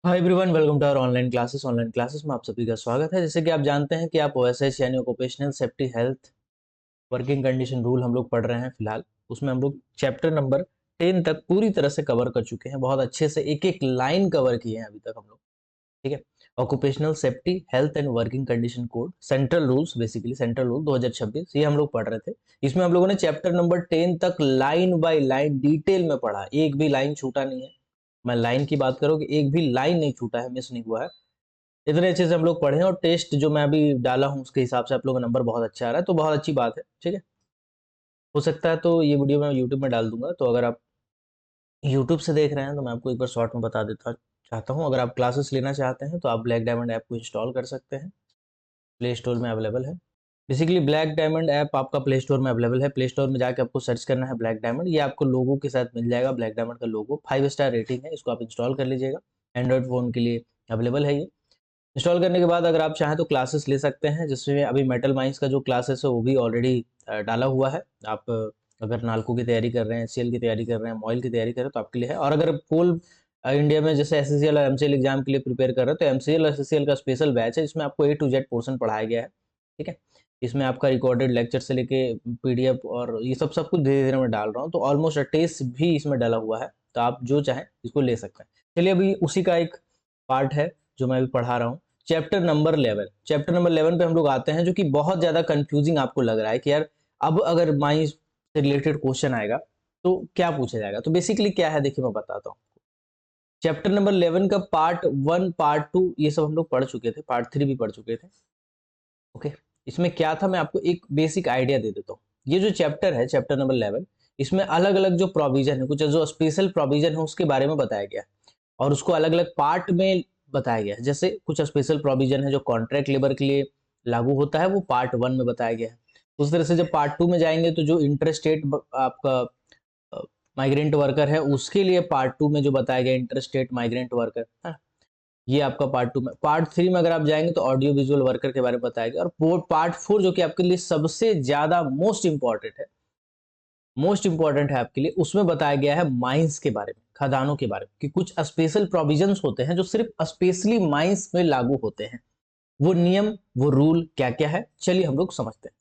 Hi everyone, welcome to our online classes में आप सभी का स्वागत है। जैसे कि आप जानते हैं कि आप ओएसएच यानी occupational safety health working condition rule हम लोग पढ़ रहे हैं फिलहाल। उसमें हम लोग चैप्टर नंबर 10 तक पूरी तरह से कवर कर चुके हैं। बहुत अच्छे से एक एक लाइन कवर किए हैं अभी तक हम लोग। ठीक है। Occupational safety health and working condition code central rules, basically central rule 2026 ये हम लोग पढ़ रहे थे। इसमें हम लोगों ने चैप्टर नंबर 10 तक लाइन बाय लाइन डिटेल में पढ़ा, एक भी लाइन छूटा नहीं है। मैं लाइन की बात करूँ कि एक भी लाइन नहीं छूटा है, मिस नहीं हुआ है। इतने अच्छे से हम लोग पढ़े हैं और टेस्ट जो मैं अभी डाला हूँ उसके हिसाब से आप लोगों का नंबर बहुत अच्छा आ रहा है, तो बहुत अच्छी बात है। ठीक है। हो सकता है तो ये वीडियो मैं यूट्यूब में डाल दूंगा, तो अगर आप यूट्यूब से देख रहे हैं तो मैं आपको एक बार शॉर्ट में बता देता चाहता हूँ। अगर आप क्लासेस लेना चाहते हैं तो आप ब्लैक डायमंड ऐप को इंस्टॉल कर सकते हैं। प्ले स्टोर में अवेलेबल है। बेसिकली ब्लैक डायमंड ऐप आपका प्ले स्टोर में अवेलेबल है। प्ले स्टोर में जाकर आपको सर्च करना है ब्लैक डायमंड, ये आपको लोगो के साथ मिल जाएगा। ब्लैक डायमंड का लोगो 5 स्टार रेटिंग है, इसको आप इंस्टॉल कर लीजिएगा। एंड्रॉयड फ़ोन के लिए अवेलेबल है ये। इंस्टॉल करने के बाद अगर आप चाहें तो क्लासेस ले सकते हैं, जिसमें अभी मेटल माइंस का जो क्लासेस है वो भी ऑलरेडी डाला हुआ है। आप अगर नालको की तैयारी कर रहे हैं, एचसीएल की तैयारी कर रहे हैं, मॉइल की तैयारी कर रहे हैं तो आपके लिए है। और अगर कोल इंडिया में जैसे एसएससीएल और एमसीएल एग्जाम के लिए प्रिपेयर कर रहे हैं तो एमसीएल और एसएससीएल का स्पेशल बैच है, इसमें आपको A to Z पोर्शन पढ़ाया गया है। ठीक है। इसमें आपका रिकॉर्डेड लेक्चर से लेके पीडीएफ और ये सब कुछ धीरे धीरे मैं डाल रहा हूँ, तो ऑलमोस्ट टेस्ट भी इसमें डाला हुआ है। तो आप जो चाहें इसको ले सकते हैं। चलिए अभी उसी का एक पार्ट है जो मैं अभी पढ़ा रहा हूँ। चैप्टर नंबर 11 पे हम लोग आते हैं, जो कि बहुत ज्यादा कंफ्यूजिंग आपको लग रहा है कि यार अब अगर माइंस से रिलेटेड क्वेश्चन आएगा तो क्या पूछा जाएगा। तो बेसिकली क्या है, देखिए मैं बताता हूँ। चैप्टर नंबर 11 का पार्ट 1 पार्ट 2 ये सब हम लोग पढ़ चुके थे, पार्ट 3 भी पढ़ चुके थे। ओके। इसमें क्या था मैं आपको एक बेसिक आइडिया दे देता हूँ। ये जो चैप्टर है, चैप्टर नंबर 11, इसमें अलग अलग जो प्रोविजन है, कुछ जो स्पेशल प्रोविजन है उसके बारे में बताया गया है और उसको अलग अलग पार्ट में बताया गया है। जैसे कुछ स्पेशल प्रोविजन है जो कॉन्ट्रैक्ट लेबर के लिए लागू होता है, वो पार्ट 1 में बताया गया है। उस तरह से जब पार्ट 2 में जाएंगे तो जो इंटरस्टेट आपका माइग्रेंट वर्कर है उसके लिए पार्ट 2 में जो बताया गया इंटरस्टेट माइग्रेंट वर्कर है, ये आपका पार्ट 2 में। पार्ट 3 में अगर आप जाएंगे तो ऑडियो विजुअल वर्कर के बारे में बताया गया। और पार्ट 4 जो कि आपके लिए सबसे ज्यादा मोस्ट इंपॉर्टेंट है आपके लिए, उसमें बताया गया है माइंस के बारे में, खदानों के बारे में, कि कुछ स्पेशल प्रोविजंस होते हैं जो सिर्फ स्पेशली माइंस में लागू होते हैं। वो नियम, वो रूल क्या क्या है, चलिए हम लोग समझते हैं।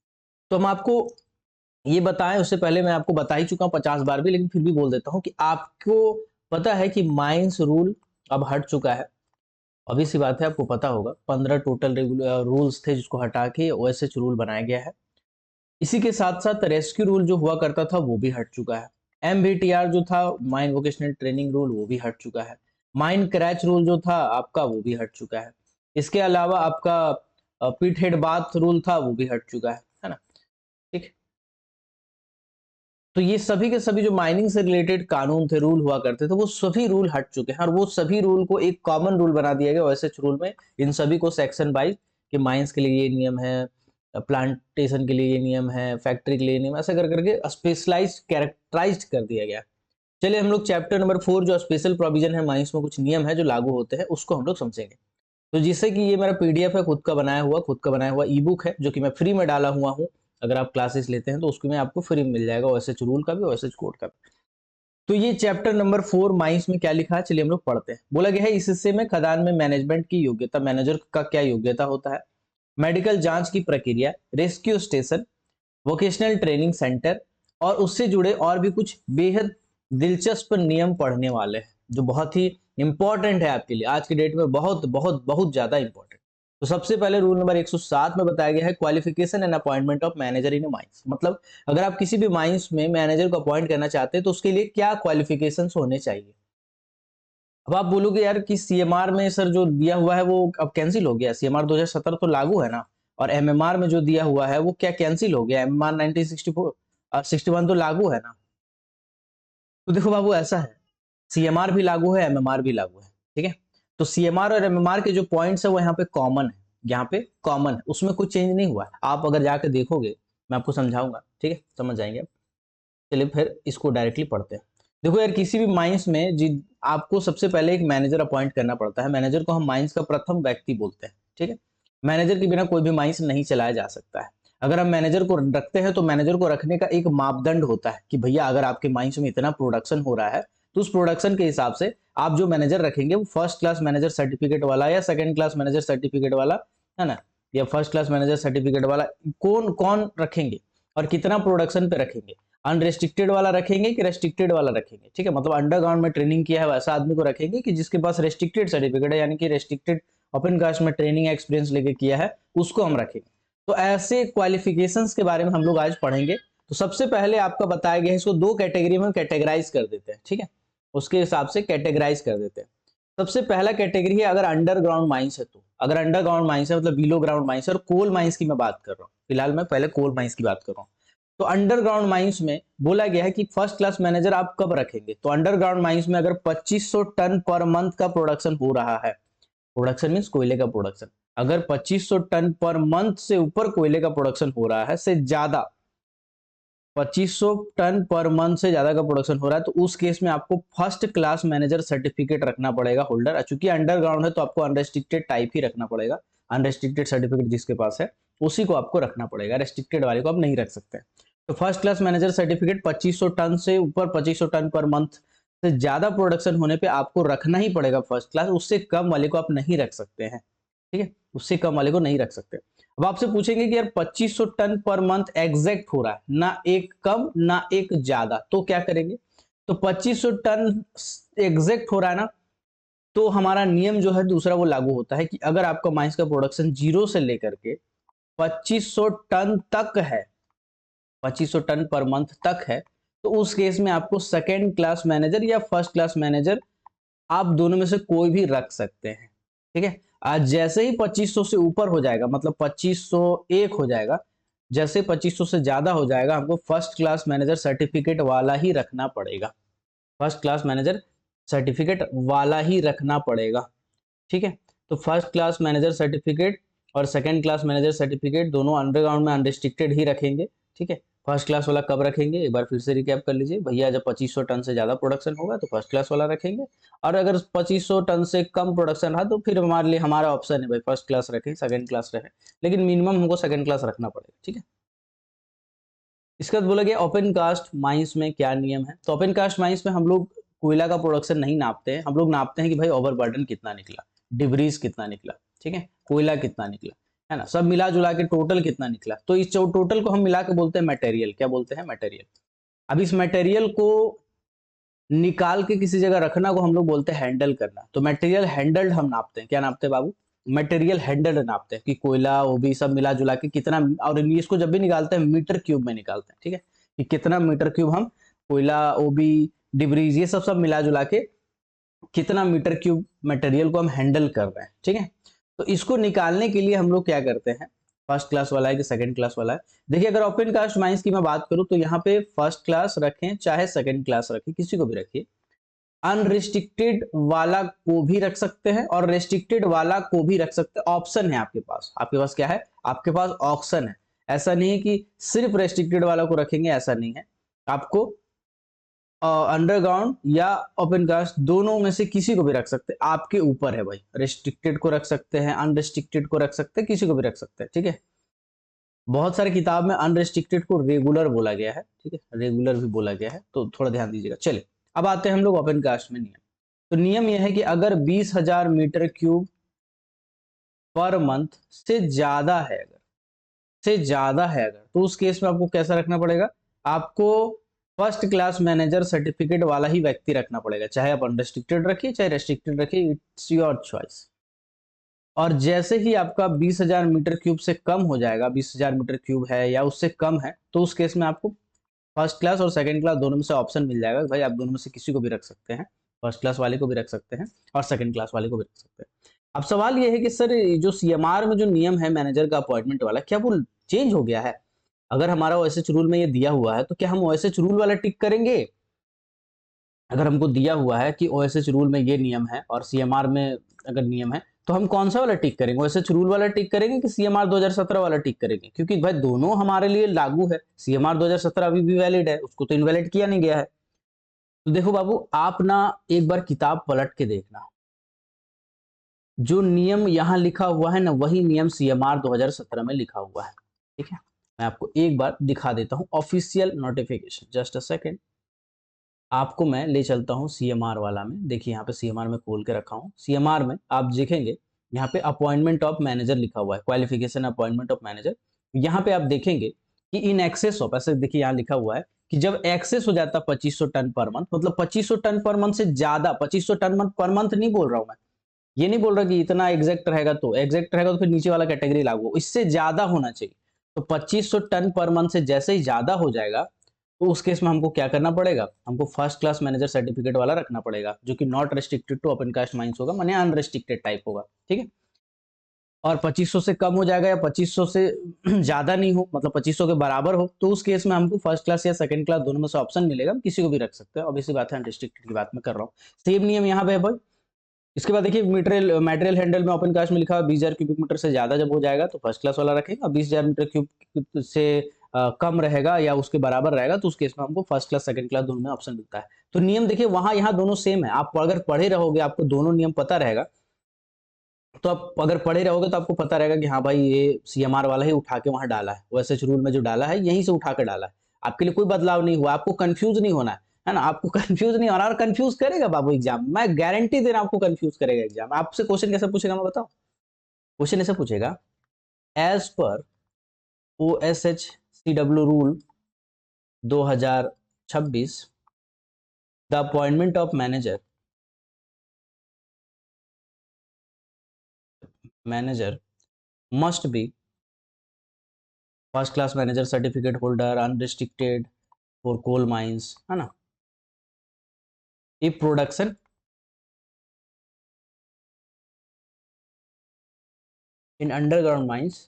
तो हम आपको ये बताएं उससे पहले मैं आपको बता ही चुका हूं 50 बार भी, लेकिन फिर भी बोल देता हूं कि आपको पता है कि माइंस रूल अब हट चुका है। obvious सी बात है, आपको पता होगा 15 टोटल रूल्स थे जिसको हटा के ओएसएच रूल बनाया गया है। इसी के साथ साथ रेस्क्यू रूल जो हुआ करता था वो भी हट चुका है। एमवीटीआर जो था, माइन वोकेशनल ट्रेनिंग रूल, वो भी हट चुका है। माइन क्रैच रूल जो था आपका वो भी हट चुका है। इसके अलावा आपका पिट हेड बाथ रूल था वो भी हट चुका है ना। ठीक। तो ये सभी के सभी जो माइनिंग से रिलेटेड कानून थे, रूल हुआ करते थे, वो सभी रूल हट चुके हैं और वो सभी रूल को एक कॉमन रूल बना दिया गया ओएसएच रूल में। इन सभी को सेक्शन वाइज कि माइंस के लिए ये नियम है, प्लांटेशन के लिए ये नियम है, फैक्ट्री के लिए नियम, ऐसा कर करके स्पेशलाइज कैरेक्टराइज कर दिया गया। चलिए हम लोग चैप्टर नंबर 4 जो स्पेशल प्रोविजन है, माइंस में कुछ नियम है जो लागू होते हैं, उसको हम लोग समझेंगे। तो जिससे कि ये मेरा पीडीएफ है, खुद का बनाया हुआ ई बुक है, जो कि मैं फ्री में डाला हुआ हूँ। अगर आप क्लासेस लेते हैं तो उसमें आपको फ्री में मिल जाएगा, ओएसएच रूल का भी, ओएसएच कोड का भी। तो ये चैप्टर नंबर 4 माइंस में क्या लिखा है, चलिए हम लोग पढ़ते हैं। बोला गया है इस हिस्से में खदान में मैनेजमेंट की योग्यता, मैनेजर का क्या योग्यता होता है, मेडिकल जांच की प्रक्रिया, rescue station, vocational training centre और उससे जुड़े और भी कुछ बेहद दिलचस्प नियम पढ़ने वाले हैं, जो बहुत ही इंपॉर्टेंट है आपके लिए आज की डेट में, बहुत बहुत बहुत ज्यादा इंपॉर्टेंट। तो सबसे पहले रूल नंबर 107 में बताया गया है qualification and appointment of manager in mines. मतलब अगर आप किसी भी माइंस में मैनेजर को अपॉइंट करना चाहते हैं तो उसके लिए क्या क्वालिफिकेशंस होने चाहिए। अब आप बोलोगे यार कि सीएमआर में सर जो दिया हुआ है वो अब कैंसिल हो गया, सीएमआर 2017 तो लागू है ना, और एमएमआर में जो दिया हुआ है वो क्या कैंसिल हो गया, एमएमआर 1964 61 तो लागू है ना। तो देखो बाबू ऐसा है, सीएमआर भी लागू है, एमएमआर भी लागू है। ठीक है। तो सीएमआर और एमएमआर के जो पॉइंट्स है वो यहाँ पे कॉमन है, यहाँ पे कॉमन है, उसमें कुछ चेंज नहीं हुआ है। आप अगर जाके देखोगे, मैं आपको समझाऊंगा, ठीक है, समझ जाएंगे आप। चलिए फिर इसको डायरेक्टली पढ़ते हैं। देखो यार, किसी भी माइंस में जी आपको सबसे पहले एक मैनेजर अपॉइंट करना पड़ता है। मैनेजर को हम माइंस का प्रथम व्यक्ति बोलते हैं। ठीक है। मैनेजर के बिना कोई भी माइंस नहीं चलाया जा सकता है। अगर हम मैनेजर को रखते हैं तो मैनेजर को रखने का एक मापदंड होता है कि भैया अगर आपके माइंस में इतना प्रोडक्शन हो रहा है तो उस प्रोडक्शन के हिसाब से आप जो मैनेजर रखेंगे वो फर्स्ट क्लास मैनेजर सर्टिफिकेट वाला या सेकंड क्लास मैनेजर सर्टिफिकेट वाला, है ना, या फर्स्ट क्लास मैनेजर सर्टिफिकेट वाला, कौन कौन रखेंगे और कितना प्रोडक्शन पे रखेंगे, अनरेस्ट्रिक्टेड वाला रखेंगे कि रेस्ट्रिक्टेड वाला रखेंगे, ठीक है, मतलब अंडरग्राउंड में ट्रेनिंग किया है वैसा आदमी को रखेंगे कि जिसके पास रेस्ट्रिक्टेड सर्टिफिकेट है, यानी कि रेस्ट्रिक्टेड ओपन कास्ट में ट्रेनिंग एक्सपीरियंस लेके किया है, उसको हम रखेंगे। तो ऐसे क्वालिफिकेशंस के बारे में हम लोग आज पढ़ेंगे। तो सबसे पहले आपका बताया गया है, इसको दो कैटेगरी में कैटेगराइज कर देते हैं, ठीक है, उसके हिसाब से कैटेगराइज कर देते हैं। सबसे पहला कैटेगरी है अगर अंडरग्राउंड माइंस है, तो अगर अंडरग्राउंड माइंस है मतलब बिलो ग्राउंड माइंस है, और कोल माइंस की मैं बात कर रहा हूँ, फिलहाल मैं पहले कोल माइंस की बात कर रहा हूँ। तो अंडरग्राउंड माइंस में बोला गया है कि फर्स्ट क्लास मैनेजर आप कब रखेंगे, तो अंडरग्राउंड माइंस में अगर 2500 टन पर मंथ का प्रोडक्शन हो रहा है, प्रोडक्शन मींस कोयले का प्रोडक्शन, अगर 2500 टन पर मंथ से ऊपर कोयले का प्रोडक्शन हो रहा है, से ज्यादा 2500 टन पर मंथ से ज्यादा का प्रोडक्शन हो रहा है, तो उस केस में आपको फर्स्ट क्लास मैनेजर सर्टिफिकेट रखना पड़ेगा होल्डर। चूंकि अंडरग्राउंड है तो आपको अनरेस्ट्रिक्टेड टाइप ही रखना पड़ेगा, अनरेस्ट्रिक्टेड सर्टिफिकेट जिसके पास है उसी को आपको रखना पड़ेगा, रेस्ट्रिक्टेड वाले को आप नहीं रख सकते। तो first class manager certificate 2500 ton से ऊपर, 2500 टन पर मंथ से ज्यादा प्रोडक्शन होने पे आपको रखना ही पड़ेगा फर्स्ट क्लास, उससे कम वाले को आप नहीं रख सकते हैं, ठीक है, उससे कम वाले को नहीं रख सकते। अब आपसे पूछेंगे कि यार 2500 टन पर मंथ एग्जैक्ट हो रहा है, ना एक कम ना एक ज्यादा, तो क्या करेंगे, तो 2500 टन एग्जैक्ट हो रहा है ना, तो हमारा नियम जो है दूसरा वो लागू होता है कि अगर आपका माइंस का प्रोडक्शन 0 से लेकर के 2500 टन तक है, 2500 टन पर मंथ तक है, तो उस केस में आपको सेकेंड क्लास मैनेजर या फर्स्ट क्लास मैनेजर आप दोनों में से कोई भी रख सकते हैं, ठीक है। आज जैसे ही 2500 से ऊपर हो जाएगा, मतलब 2501 हो जाएगा, जैसे 2500 से ज्यादा हो जाएगा, हमको फर्स्ट क्लास मैनेजर सर्टिफिकेट वाला ही रखना पड़ेगा, फर्स्ट क्लास मैनेजर सर्टिफिकेट वाला ही रखना पड़ेगा, ठीक है। तो फर्स्ट क्लास मैनेजर सर्टिफिकेट और सेकंड क्लास मैनेजर सर्टिफिकेट दोनों अंडरग्राउंड में अनरिस्ट्रिक्टेड ही रखेंगे, ठीक है। फर्स्ट क्लास वाला कब रखेंगे, एक बार फिर से रिकैप कर लीजिए भैया, जब 2500 टन से ज्यादा प्रोडक्शन होगा तो फर्स्ट क्लास वाला रखेंगे, और अगर 2500 टन से कम प्रोडक्शन है तो फिर हमारे लिए हमारा ऑप्शन है भाई फर्स्ट क्लास रखें सेकंड क्लास रखें, लेकिन मिनिमम हमको सेकंड क्लास रखना पड़ेगा, ठीक है। इसके बाद बोला गया ओपन कास्ट माइंस में क्या नियम है, तो ओपन कास्ट माइंस में हम लोग कोयला का प्रोडक्शन नहीं नापते हैं, हम लोग नापते हैं कि भाई ओवरबर्डन कितना निकला, डिब्रीज कितना निकला, ठीक है, कोयला कितना निकला, है ना, सब मिला जुला के टोटल कितना निकला, तो इस टोटल को हम मिला के बोलते हैं मटेरियल, क्या बोलते हैं, मटेरियल। अब इस मटेरियल को निकाल के किसी जगह रखना को हम लोग बोलते हैं हैंडल करना, तो मटेरियल हैंडल्ड हम नापते हैं, क्या नापते हैं बाबू, मटेरियल हैंडल्ड नापते हैं कि कोयला वो भी सब मिला जुला के कितना, और इसको जब भी निकालते हैं मीटर क्यूब में निकालते हैं, ठीक है, कि कितना मीटर क्यूब हम कोयला ओबी डिब्रीज ये सब मिला जुला के कितना मीटर क्यूब मटेरियल को हम हैंडल कर रहे हैं, ठीक है। तो इसको निकालने के लिए हम लोग क्या करते हैं, फर्स्ट क्लास वाला है कि सेकंड क्लास वाला है, देखिए अगर ओपन कास्ट माइंस की मैं बात करूं तो यहाँ पे फर्स्ट क्लास रखें चाहे सेकंड क्लास रखें, किसी को भी रखिए, अनरिस्ट्रिक्टेड वाला को भी रख सकते हैं और रेस्ट्रिक्टेड वाला को भी रख सकते हैं, ऑप्शन है आपके पास, आपके पास क्या है, आपके पास ऑप्शन है, ऐसा नहीं है कि सिर्फ रेस्ट्रिक्टेड वाला को रखेंगे, ऐसा नहीं है, आपको अंडरग्राउंड या ओपन कास्ट दोनों में से किसी को भी रख सकते हैं, आपके ऊपर है भाई, रेस्ट्रिक्टेड को रख सकते हैं, अनरेस्ट्रिक्टेड को रख सकते हैं, किसी को भी रख सकते हैं, ठीक है। बहुत सारे किताब में अनरेस्ट्रिक्टेड को रेगुलर बोला गया है, ठीक है, रेगुलर भी बोला गया है, तो थोड़ा ध्यान दीजिएगा। चलिए अब आते हैं हम लोग ओपन कास्ट में नियम, तो नियम यह है कि अगर 20,000 मीटर क्यूब पर मंथ से ज्यादा है, अगर से ज्यादा है अगर, तो उस केस में आपको कैसा रखना पड़ेगा, आपको फर्स्ट क्लास मैनेजर सर्टिफिकेट वाला ही व्यक्ति रखना पड़ेगा, चाहे आप अनरेस्ट्रिक्टेड रखिए चाहे रेस्ट्रिक्टेड रखिए, इट्स योर चॉइस। और जैसे ही आपका 20,000 मीटर क्यूब से कम हो जाएगा, 20,000 मीटर क्यूब है या उससे कम है, तो उस केस में आपको फर्स्ट क्लास और सेकंड क्लास दोनों में से ऑप्शन मिल जाएगा, भाई आप दोनों में से किसी को भी रख सकते हैं, फर्स्ट क्लास वाले को भी रख सकते हैं और सेकंड क्लास वाले को भी रख सकते हैं। अब सवाल ये है कि सर जो सीएमआर में जो नियम है मैनेजर का अपॉइंटमेंट वाला, क्या वो चेंज हो गया है, अगर हमारा ओएसएच रूल में ये दिया हुआ है तो क्या हम ओएसएच रूल वाला टिक करेंगे, अगर हमको दिया हुआ है कि ओएसएच रूल में ये नियम है और सीएमआर में अगर नियम है, तो हम कौन सा वाला टिक करेंगे, ओएसएच रूल वाला टिक करेंगे कि सीएमआर 2017 वाला टिक करेंगे, क्योंकि भाई दोनों हमारे लिए लागू है, सीएमआर 2017 अभी भी वैलिड है, उसको तो इनवैलिड किया नहीं गया है। तो देखो बाबू आप ना एक बार किताब पलट के देखना, जो नियम यहाँ लिखा हुआ है ना वही नियम सीएमआर 2017 में लिखा हुआ है, ठीक है। मैं आपको एक बार दिखा देता हूँ official notification, just a second. आपको मैं ले चलता हूँ सीएमआर वाला में। देखिए यहाँ पे सीएमआर में खोल के रखा हूँ। सीएमआर में आप देखेंगे यहाँ पे अपॉइंटमेंट ऑफ मैनेजर लिखा हुआ है, क्वालिफिकेशन अपॉइंटमेंट ऑफ मैनेजर। यहाँ पे आप देखेंगे कि इन एक्सेस ऑफ, ऐसे देखिए यहाँ लिखा हुआ है कि जब एक्सेस हो जाता 2500 टन पर मंथ, मतलब 2500 टन पर मंथ से ज्यादा, 2500 टन पर मंथ नहीं बोल रहा हूं मैं, ये नहीं बोल रहा कि इतना एग्जैक्ट रहेगा, तो एग्जैक्ट रहेगा तो फिर नीचे वाला कैटेगरी लागू, इससे ज्यादा होना चाहिए। तो 2500 टन पर मंथ से जैसे ही ज्यादा हो जाएगा तो उस केस में हमको क्या करना पड़ेगा, हमको फर्स्ट क्लास मैनेजर सर्टिफिकेट वाला रखना पड़ेगा, जो कि not restricted to open cast mines होगा, माने अनरेस्ट्रिक्टेड टाइप होगा, ठीक है। और 2500 से कम हो जाएगा या 2500 से ज्यादा नहीं हो, मतलब 2500 के बराबर हो, तो उस केस में हमको फर्स्ट क्लास या सेकंड क्लास दोनों में से ऑप्शन मिलेगा, हम किसी को भी रख सकते हैं। अब इसी बात है, अनरिस्ट्रिक्टेड की बात मैं कर रहा हूँ। सेम नियम यहाँ पे है भाई। इसके बाद देखिए मटेरियल मटेरियल हैंडल में ओपन कास्ट में लिखा हुआ 20,000 क्यूबिक मीटर से ज्यादा जब हो जाएगा तो फर्स्ट क्लास वाला रखेगा, 20,000 मीटर क्यूब से कम रहेगा या उसके बराबर रहेगा तो उस केस में हमको फर्स्ट क्लास सेकंड क्लास दोनों में ऑप्शन मिलता है। तो नियम देखिए वहां यहाँ दोनों सेम है। आप अगर पढ़े रहोगे, आपको दोनों नियम पता रहेगा, तो आप अगर पढ़े रहोगे तो आपको पता रहेगा कि हाँ भाई ये सीएमआर वाला ही उठा के वहां डाला है, ओएसएच रूल में जो डाला है यहीं से उठा के डाला है। आपके लिए कोई बदलाव नहीं हुआ, आपको कंफ्यूज नहीं होना है ना, आपको कंफ्यूज नहीं होना। और कंफ्यूज करेगा बाबू एग्जाम, मैं गारंटी दे रहा हूं आपको कंफ्यूज करेगा एग्जाम। आपसे क्वेश्चन कैसे पूछेगा मैं बताऊं, क्वेश्चन ऐसे पूछेगा, as per OSH CW rule 2026 the appointment of manager must be first class manager certificate holder unrestricted for coal mines, है ना। If production in underground mines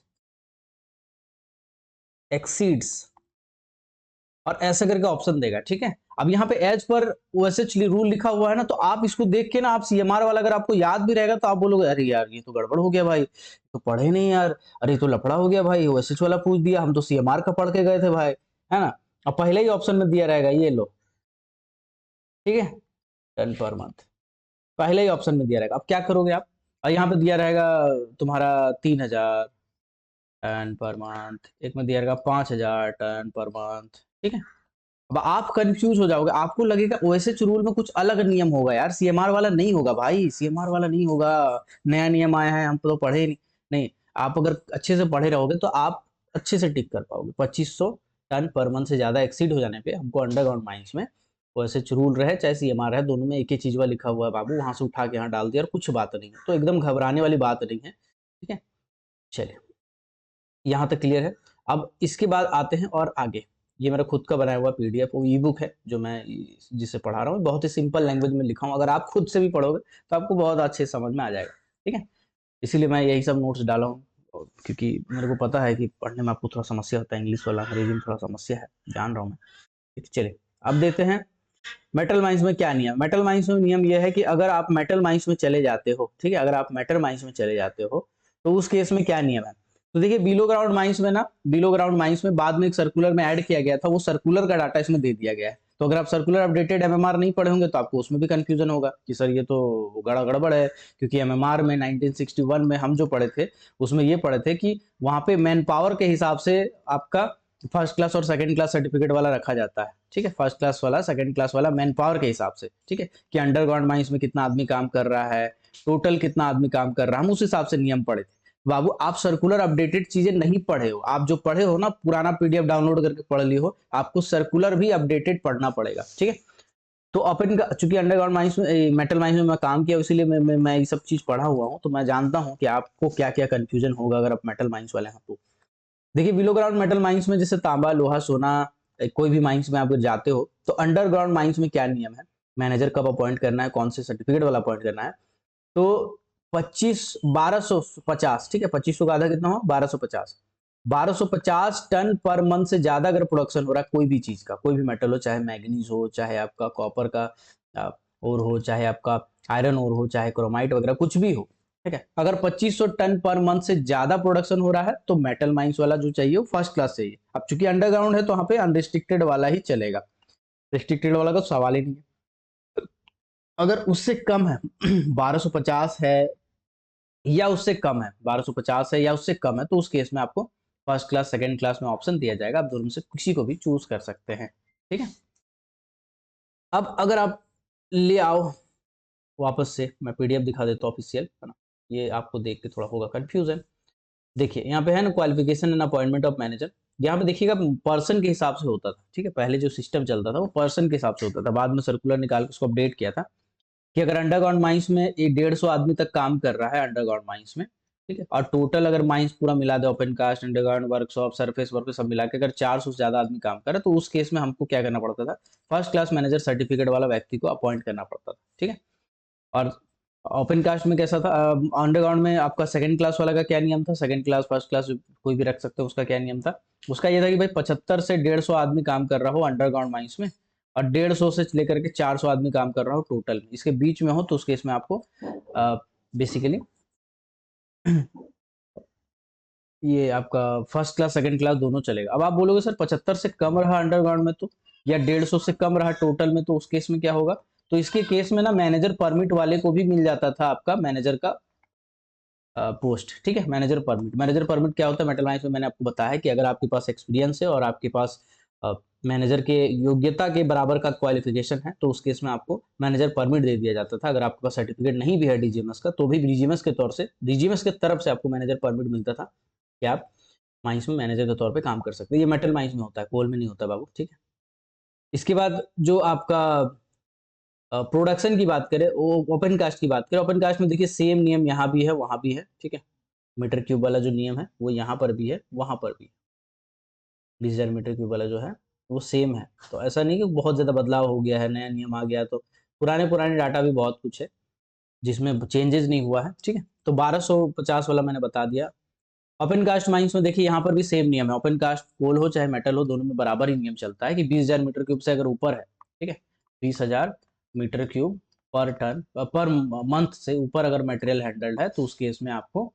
exceeds, और ऐसा करके ऑप्शन देगा, ठीक है। अब यहाँ पे एज पर ओएसएच रूल लिखा हुआ है ना, तो आप इसको देख के ना, आप सीएमआर वाला अगर आपको याद भी रहेगा तो आप बोलोगे अरे यार ये तो गड़बड़ हो गया भाई, तो पढ़े नहीं यार, अरे तो लफड़ा हो गया भाई, ओएसएच वाला पूछ दिया, हम तो सीएमआर का पढ़ के गए थे भाई, है ना। अब पहले ही ऑप्शन में दिया रहेगा, ये लो, ठीक है, टन पर मंथ पहले ही ऑप्शन में दिया रहेगा। अब क्या करोगे आप, और यहाँ पे दिया रहेगा तुम्हारा 3,000 टन पर मंथ, एक में दिया रहेगा 5,000 टन पर मंथ, ठीक है। अब आप कंफ्यूज हो जाओगे, आपको लगेगा ओएसएच रूल में कुछ अलग नियम होगा यार, सीएमआर वाला नहीं होगा भाई, सीएमआर वाला नहीं होगा, नया नियम आया है, हम तो पढ़े ही नहीं। नहीं, आप अगर अच्छे से पढ़े रहोगे तो आप अच्छे से टिक कर पाओगे। 2500 टन पर मंथ से ज्यादा एक्सीड हो जाने पे हमको अंडरग्राउंड माइंस में ओएसएच रूल रहे चाहे सीएमआर रहे, दोनों में एक ही चीज वाला लिखा हुआ है बाबू, वहां से उठा के यहाँ डाल दिया और कुछ बात नहीं है, तो एकदम घबराने वाली बात नहीं है, ठीक है। चलिए, यहाँ तक क्लियर है। अब इसके बाद आते हैं और आगे, ये मेरा खुद का बनाया हुआ पीडीएफ वो ई बुक है जो मैं जिसे पढ़ा रहा हूँ, बहुत ही सिंपल लैंग्वेज में लिखा हूँ, अगर आप खुद से भी पढ़ोगे तो आपको बहुत अच्छे समझ में आ जाएगा, ठीक है। इसीलिए मैं यही सब नोट्स डाला हूँ, क्योंकि मेरे को पता है कि पढ़ने में आपको थोड़ा समस्या होता है, इंग्लिश वाला अंग्रेजी में थोड़ा समस्या है, जान रहा हूँ मैं, ठीक है। चलिए अब देते हैं मेटल माइंस में क्या नियम। मेटल माइंस में नियम यह है कि अगर आप मेटल माइंस में चले जाते हो, ठीक है, अगर आप मेटल माइंस में चले जाते हो तो उस केस में क्या नियम है। तो देखिए बिलो ग्राउंड माइंस में ना, बिलो ग्राउंड माइंस में बाद में एक सर्कुलर में ऐड किया गया था, वो सर्कुलर का डाटा इसमें दे दिया गया है। तो अगर आप सर्कुलर अपडेटेड एमएमआर नहीं पढ़े होंगे तो आपको उसमें भी कंफ्यूजन होगा कि सर ये तो गड़बड़ है, क्योंकि एमएमआर में 1961 में हम जो पढ़े थे उसमें ये पढ़े थे कि वहां पे मैन पावर के हिसाब से आपका फर्स्ट क्लास और सेकंड क्लास सर्टिफिकेट वाला रखा जाता है, ठीक है, फर्स्ट क्लास वाला सेकंड क्लास वाला मैन पावर के हिसाब से, ठीक है, कि अंडरग्राउंड माइंस में कितना आदमी काम कर रहा है, टोटल कितना आदमी काम कर रहा है, हम उस हिसाब से नियम पढ़े थे। बाबू आप सर्कुलर अपडेटेड चीजें नहीं पढ़े हो, आप जो पढ़े हो ना पुराना पीडीएफ डाउनलोड करके पढ़ ली हो, आपको सर्कुलर भी अपडेटेड पढ़ना पड़ेगा, ठीक है। तो अपन का चूंकि अंडरग्राउंड माइंस में मेटल माइंस में मैं काम किया इसीलिए मैं ये सब चीज पढ़ा हुआ हूँ, तो मैं जानता हूँ कि आपको क्या क्या कंफ्यूजन होगा अगर आप मेटल माइंस वाले हैं तो। देखिए बिलो ग्राउंड मेटल माइंस में जैसे तांबा लोहा सोना, कोई भी माइंस में आप जाते हो तो अंडरग्राउंड माइंस में क्या नियम है, मैनेजर कब अपॉइंट करना है, कौन से सर्टिफिकेट वाला अपॉइंट करना है। तो 1250, ठीक है, 2500 का आधा कितना हो 1250, 1250 टन पर मंथ से ज्यादा अगर प्रोडक्शन हो रहा है कोई भी चीज का, कोई भी मेटल हो, चाहे मैग्नीज हो, चाहे आपका कॉपर का और हो, चाहे आपका आयरन और हो, चाहे क्रोमाइट वगैरह कुछ भी हो, ठीक है, अगर 2500 टन पर मंथ से ज्यादा प्रोडक्शन हो रहा है तो मेटल माइंस वाला जो चाहिए वो फर्स्ट क्लास चाहिए। अब चूंकि अंडरग्राउंड है तो वहां पे अनरिस्ट्रिक्टेड वाला ही चलेगा, रिस्ट्रिक्टेड वाला का सवाल ही नहीं है। अगर उससे कम है 1250 है या उससे कम है, 1250 है या उससे कम है, तो उस केस में आपको फर्स्ट क्लास सेकंड क्लास में ऑप्शन दिया जाएगा, आप दोनों में से किसी को भी चूज कर सकते हैं, ठीक है। अब अगर आप ले आओ वापस से, मैं पीडीएफ दिखा देता हूँ ऑफिशियल, है ना, ये आपको देख के थोड़ा होगा कंफ्यूजन। देखिए यहाँ पे है ना qualification and appointment of manager. यहाँ पे देखिएगा पर्सन के हिसाब से होता था, ठीक है, पहले जो सिस्टम चलता था वो पर्सन के हिसाब से होता था, बाद में सर्कुलर निकाल के उसको अपडेट किया था कि अगर अंडरग्राउंड माइंस में ये 150 आदमी तक काम कर रहा है अंडरग्राउंड माइंस में, ठीक है, और टोटल अगर माइंस पूरा मिला दे, open cast, underground, workshop, surface work सब मिला के अगर 400 से ज्यादा आदमी काम कर रहे तो उस केस में हमको क्या करना पड़ता था, फर्स्ट क्लास मैनेजर सर्टिफिकेट वाला व्यक्ति को अपॉइंट करना पड़ता था, ठीक है। और ओपन कास्ट में कैसा था, अंडरग्राउंड में आपका सेकंड क्लास वाला का क्या नियम था, सेकंड क्लास फर्स्ट क्लास कोई भी रख सकते हो, उसका क्या नियम था, उसका ये था कि भाई 75 से 150 आदमी काम कर रहा हो अंडरग्राउंड माइंस में, और 150 से लेकर के 400 आदमी काम कर रहा हो टोटल में, इसके बीच में हो तो उस केस में आपको बेसिकली ये आपका फर्स्ट क्लास सेकंड क्लास दोनों चलेगा। अब आप बोलोगे सर 75 से कम रहा अंडरग्राउंड में तो, या 150 से कम रहा टोटल में, तो उस केस में क्या होगा, तो इसके केस में ना मैनेजर परमिट वाले को भी मिल जाता था आपका मैनेजर का पोस्ट, ठीक है। मैनेजर परमिट, मैनेजर परमिट क्या होता है मेटल माइंस में, मैंने आपको बताया कि अगर आपके पास एक्सपीरियंस है और आपके पास मैनेजर के योग्यता के बराबर का क्वालिफिकेशन है तो उस केस में आपको मैनेजर परमिट दे दिया जाता था। अगर आपके पास सर्टिफिकेट नहीं भी है डीजीएमएस का तो भी डीजीएमएस के तौर से, डीजीएमएस के तरफ से आपको मैनेजर परमिट मिलता था कि आप माइंस में मैनेजर के तौर पे काम कर सकते हैं। ये मेटल माइंस में होता है, कोल में नहीं होता बाबू, ठीक है। इसके बाद जो आपका प्रोडक्शन की बात करें, वो ओपन कास्ट की बात करें, ओपन कास्ट में देखिए सेम नियम यहाँ भी है वहाँ भी है, ठीक है। मीटर क्यूब वाला जो नियम है वो यहाँ पर भी है वहाँ पर भी, 20,000 मीटर क्यूब वाला जो है वो सेम है। तो ऐसा नहीं कि बहुत ज़्यादा बदलाव हो गया है, नया नियम आ गया, तो पुराने पुराने डाटा भी बहुत कुछ है जिसमें चेंजेस नहीं हुआ है, ठीक है। तो 1250 वाला मैंने बता दिया। ओपन कास्ट माइंस में देखिए यहाँ पर भी सेम नियम है, ओपन कास्ट कोल हो चाहे मेटल हो दोनों में बराबर ही नियम चलता है कि 20,000 मीटर क्यूब से अगर ऊपर है, ठीक है, 20,000 मीटर क्यूब पर टन पर मंथ से ऊपर अगर मटेरियल हैंडल्ड है तो उस केस में आपको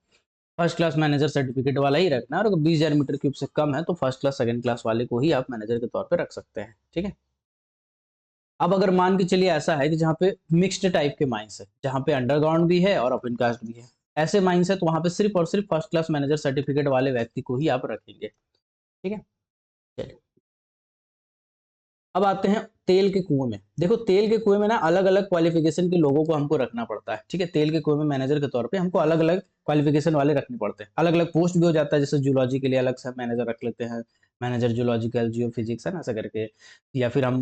फर्स्ट क्लास मैनेजर सर्टिफिकेट वाला ही रखना है, और अगर 20,000 मीटर क्यूब से कम है तो फर्स्ट क्लास सेकंड क्लास वाले को ही आप मैनेजर के तौर पे रख सकते हैं, ठीक है। अब अगर मान के चलिए ऐसा है कि जहाँ पे मिक्स्ड टाइप के माइंस है, जहाँ पे अंडरग्राउंड भी है और ओपन कास्ट भी है, ऐसे माइंस है तो वहां पे सिर्फ और सिर्फ फर्स्ट क्लास मैनेजर सर्टिफिकेट वाले व्यक्ति को ही आप रखेंगे, ठीक है। चलिए अब आते हैं तेल के कुएं में। देखो तेल के कुएं में ना अलग अलग क्वालिफिकेशन के लोगों को हमको रखना पड़ता है, ठीक है। तेल के कुएं में मैनेजर के तौर पे हमको अलग अलग क्वालिफिकेशन वाले रखने पड़ते हैं, अलग अलग पोस्ट भी हो जाता है, जैसे जूलॉजी के लिए अलग से मैनेजर रख लेते हैं, मैनेजर जूलॉजिकल जियो फिजिक्स है ना ऐसा करके, या फिर हम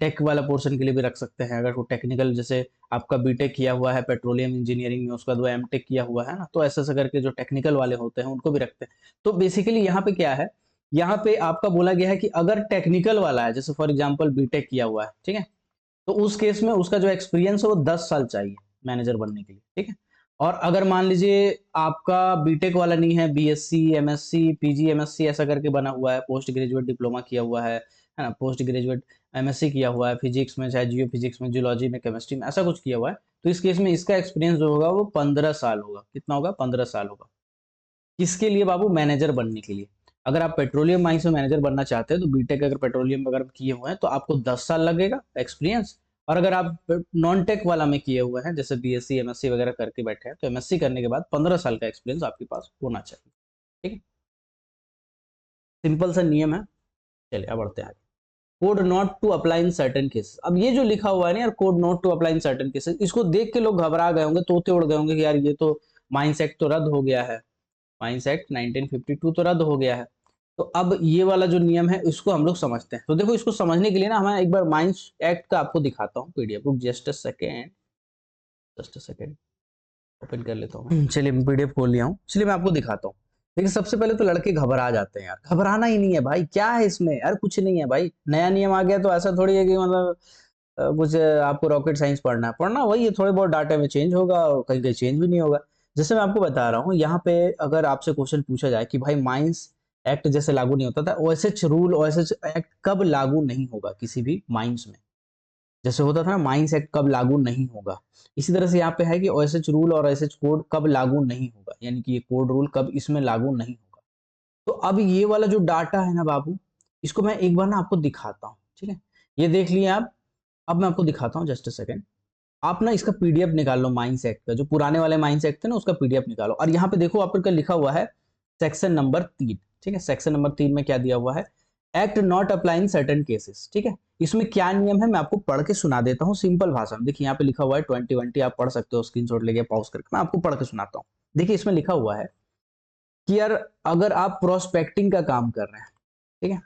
टेक वाला पोर्शन के लिए भी रख सकते हैं, अगर वो टेक्निकल जैसे आपका बीटेक किया हुआ है पेट्रोलियम इंजीनियरिंग में, उसका 2 एमटेक किया हुआ है ना, तो ऐसा ऐसा करके जो टेक्निकल वाले होते हैं उनको भी रखते हैं। तो बेसिकली यहाँ पे क्या है, यहाँ पे आपका बोला गया है कि अगर टेक्निकल वाला है, जैसे फॉर एग्जांपल बीटेक किया हुआ है, ठीक है, तो उस केस में उसका जो एक्सपीरियंस है वो 10 साल चाहिए मैनेजर बनने के लिए, ठीक है। और अगर मान लीजिए आपका बीटेक वाला नहीं है, बीएससी एमएससी पीजी एमएससी ऐसा करके बना हुआ है, पोस्ट ग्रेजुएट डिप्लोमा किया हुआ है ना, पोस्ट ग्रेजुएट एमएससी किया हुआ है फिजिक्स में, चाहे जियो फिजिक्स में, जियोलॉजी में, केमिस्ट्री में, ऐसा कुछ किया हुआ है, तो इस केस में इसका एक्सपीरियंस जो होगा वो 15 साल होगा। कितना होगा? 15 साल होगा। किसके लिए बाबू? मैनेजर बनने के लिए। अगर आप पेट्रोलियम माइंस में मैनेजर बनना चाहते हैं तो बीटेक अगर पेट्रोलियम वगैरह किए हुए हैं तो आपको 10 साल लगेगा एक्सपीरियंस, और अगर आप नॉन टेक वाला में किए हुए हैं जैसे बीएससी एमएससी वगैरह करके बैठे हैं तो एमएससी करने के बाद 15 साल का एक्सपीरियंस आपके पास होना चाहिए, ठीक है। सिंपल सा नियम है। चलिए अब बढ़ते हैं आगे। Code not to apply in certain cases. अब ये जो लिखा हुआ है ना यार, code not to apply in certain cases, इसको देख के लोग घबरा गए होंगे, तोते उड़ गए होंगे कि यार ये तो माइंस एक्ट तो रद्द हो गया है, माइंस एक्ट 1952 तो रद्द हो गया है। तो अब ये वाला जो नियम है इसको हम लोग समझते हैं। तो देखो इसको समझने के लिए ना मैं एक बार माइंस एक्ट का आपको दिखाता हूँ पीडीएफ। रुक just a second, just a second, open कर लेता हूँ। चलिए मैं पीडीएफ खोल लिया हूँ, चलिए मैं आपको दिखाता हूँ। देखिए सबसे पहले तो लड़के घबरा जाते हैं यार, घबराना ही नहीं है भाई, क्या है इसमें यार, कुछ नहीं है भाई, नया नियम आ गया तो ऐसा थोड़ी है कि मतलब कुछ आपको रॉकेट साइंस पढ़ना है, पढ़ना वही है, थोड़े बहुत डाटा में चेंज होगा और कहीं कहीं चेंज भी नहीं होगा। जैसे मैं आपको बता रहा हूँ यहाँ पे, अगर आपसे क्वेश्चन पूछा जाए कि भाई माइंस एक्ट जैसे लागू नहीं होता था, ओएसएच रूल ओएसएच एक्ट कब लागू नहीं होगा किसी भी माइंस में, जैसे होता था ना माइंस एक्ट कब लागू नहीं होगा, इसी तरह से यहाँ पे है कि ओएसएच रूल और ओएसएच कोड कब लागू नहीं होगा, यानी कि ये कोड रूल कब इसमें लागू नहीं होगा। तो अब ये वाला जो डाटा है ना बाबू, इसको मैं एक बार ना आपको दिखाता हूँ, ठीक है। ये देख लिए आप। अब मैं आपको दिखाता हूँ, जस्ट अ सेकेंड। आप ना इसका पीडीएफ निकाल लो माइंस एक्ट का, जो पुराने वाले माइंस एक्ट थे ना उसका पीडीएफ निकालो, और यहाँ पे देखो आपका लिखा हुआ है सेक्शन नंबर 3, ठीक है। सेक्शन नंबर 3 में क्या दिया हुआ है act not apply in certain cases, ठीक है। इसमें क्या नियम है मैं आपको पढ़ के सुना देता हूँ सिंपल भाषा में। देखिए यहाँ पे लिखा हुआ है 2020, आप पढ़ सकते हो स्क्रीनशॉट लेके पॉज करके, मैं आपको पढ़ के सुनाता हूँ। देखिए इसमें लिखा हुआ है कि यार अगर आप प्रोस्पेक्टिंग का काम कर रहे हैं, ठीक है,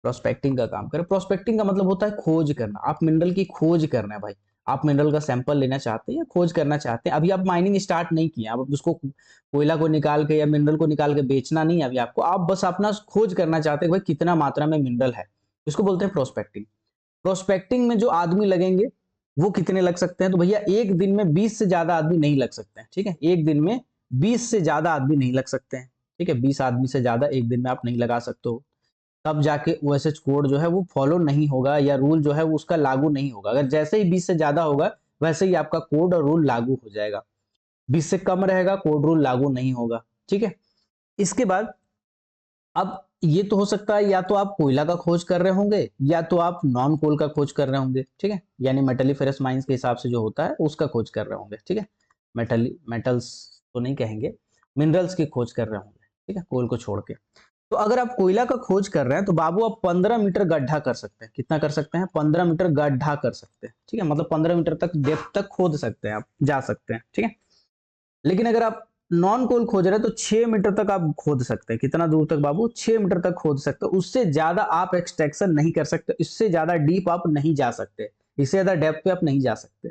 प्रोस्पेक्टिंग का काम करें। प्रोस्पेक्टिंग का मतलब होता है खोज करना, आप मिनरल की खोज करना है भाई। आप मिनरल का सैंपल लेना चाहते हैं या खोज करना चाहते हैं, अभी आप माइनिंग स्टार्ट नहीं किए, आप उसको कोयला को निकाल के या मिनरल को निकाल के बेचना नहीं है अभी आपको, आप बस अपना खोज करना चाहते हैं भाई कितना मात्रा में मिनरल है, इसको बोलते हैं प्रोस्पेक्टिंग। प्रोस्पेक्टिंग में जो आदमी लगेंगे वो कितने लग सकते हैं, तो भैया एक दिन में 20 से ज्यादा आदमी नहीं लग सकते हैं, ठीक है, एक दिन में 20 से ज्यादा आदमी नहीं लग सकते हैं, ठीक है, 20 आदमी से ज्यादा एक दिन में आप नहीं लगा सकते हो, तब जाके ओएसएच कोड जो है वो फॉलो नहीं होगा या रूल जो है वो उसका लागू नहीं होगा। अगर जैसे ही 20 से ज्यादा होगा वैसे ही आपका कोड और रूल लागू हो जाएगा, 20 से कम रहेगा कोड रूल लागू नहीं होगा, ठीक है। इसके बाद अब ये तो हो सकता है या तो आप कोयला का खोज कर रहे होंगे या तो आप नॉन कोल का खोज कर रहे होंगे, ठीक है, यानी मेटलिफेरस माइंस के हिसाब से जो होता है उसका खोज कर रहे होंगे, ठीक है, मेटल्स तो नहीं कहेंगे, मिनरल्स की खोज कर रहे होंगे, ठीक है, कोल को छोड़ के। तो अगर आप कोयला का खोज कर रहे हैं तो बाबू आप 15 मीटर गड्ढा कर सकते हैं, कितना कर सकते हैं, 15 मीटर गड्ढा कर सकते हैं, ठीक है, मतलब 15 मीटर तक डेप्थ तक खोद सकते हैं, आप जा सकते हैं, ठीक है। लेकिन अगर आप नॉन कोल खोज रहे हैं तो 6 मीटर तक आप खोद सकते हैं, कितना दूर तक बाबू, 6 मीटर तक खोद सकते हैं, उससे ज्यादा आप एक्सट्रैक्शन नहीं कर सकते, इससे ज्यादा डीप आप नहीं जा सकते, इससे ज्यादा डेप्थ पे आप नहीं जा सकते।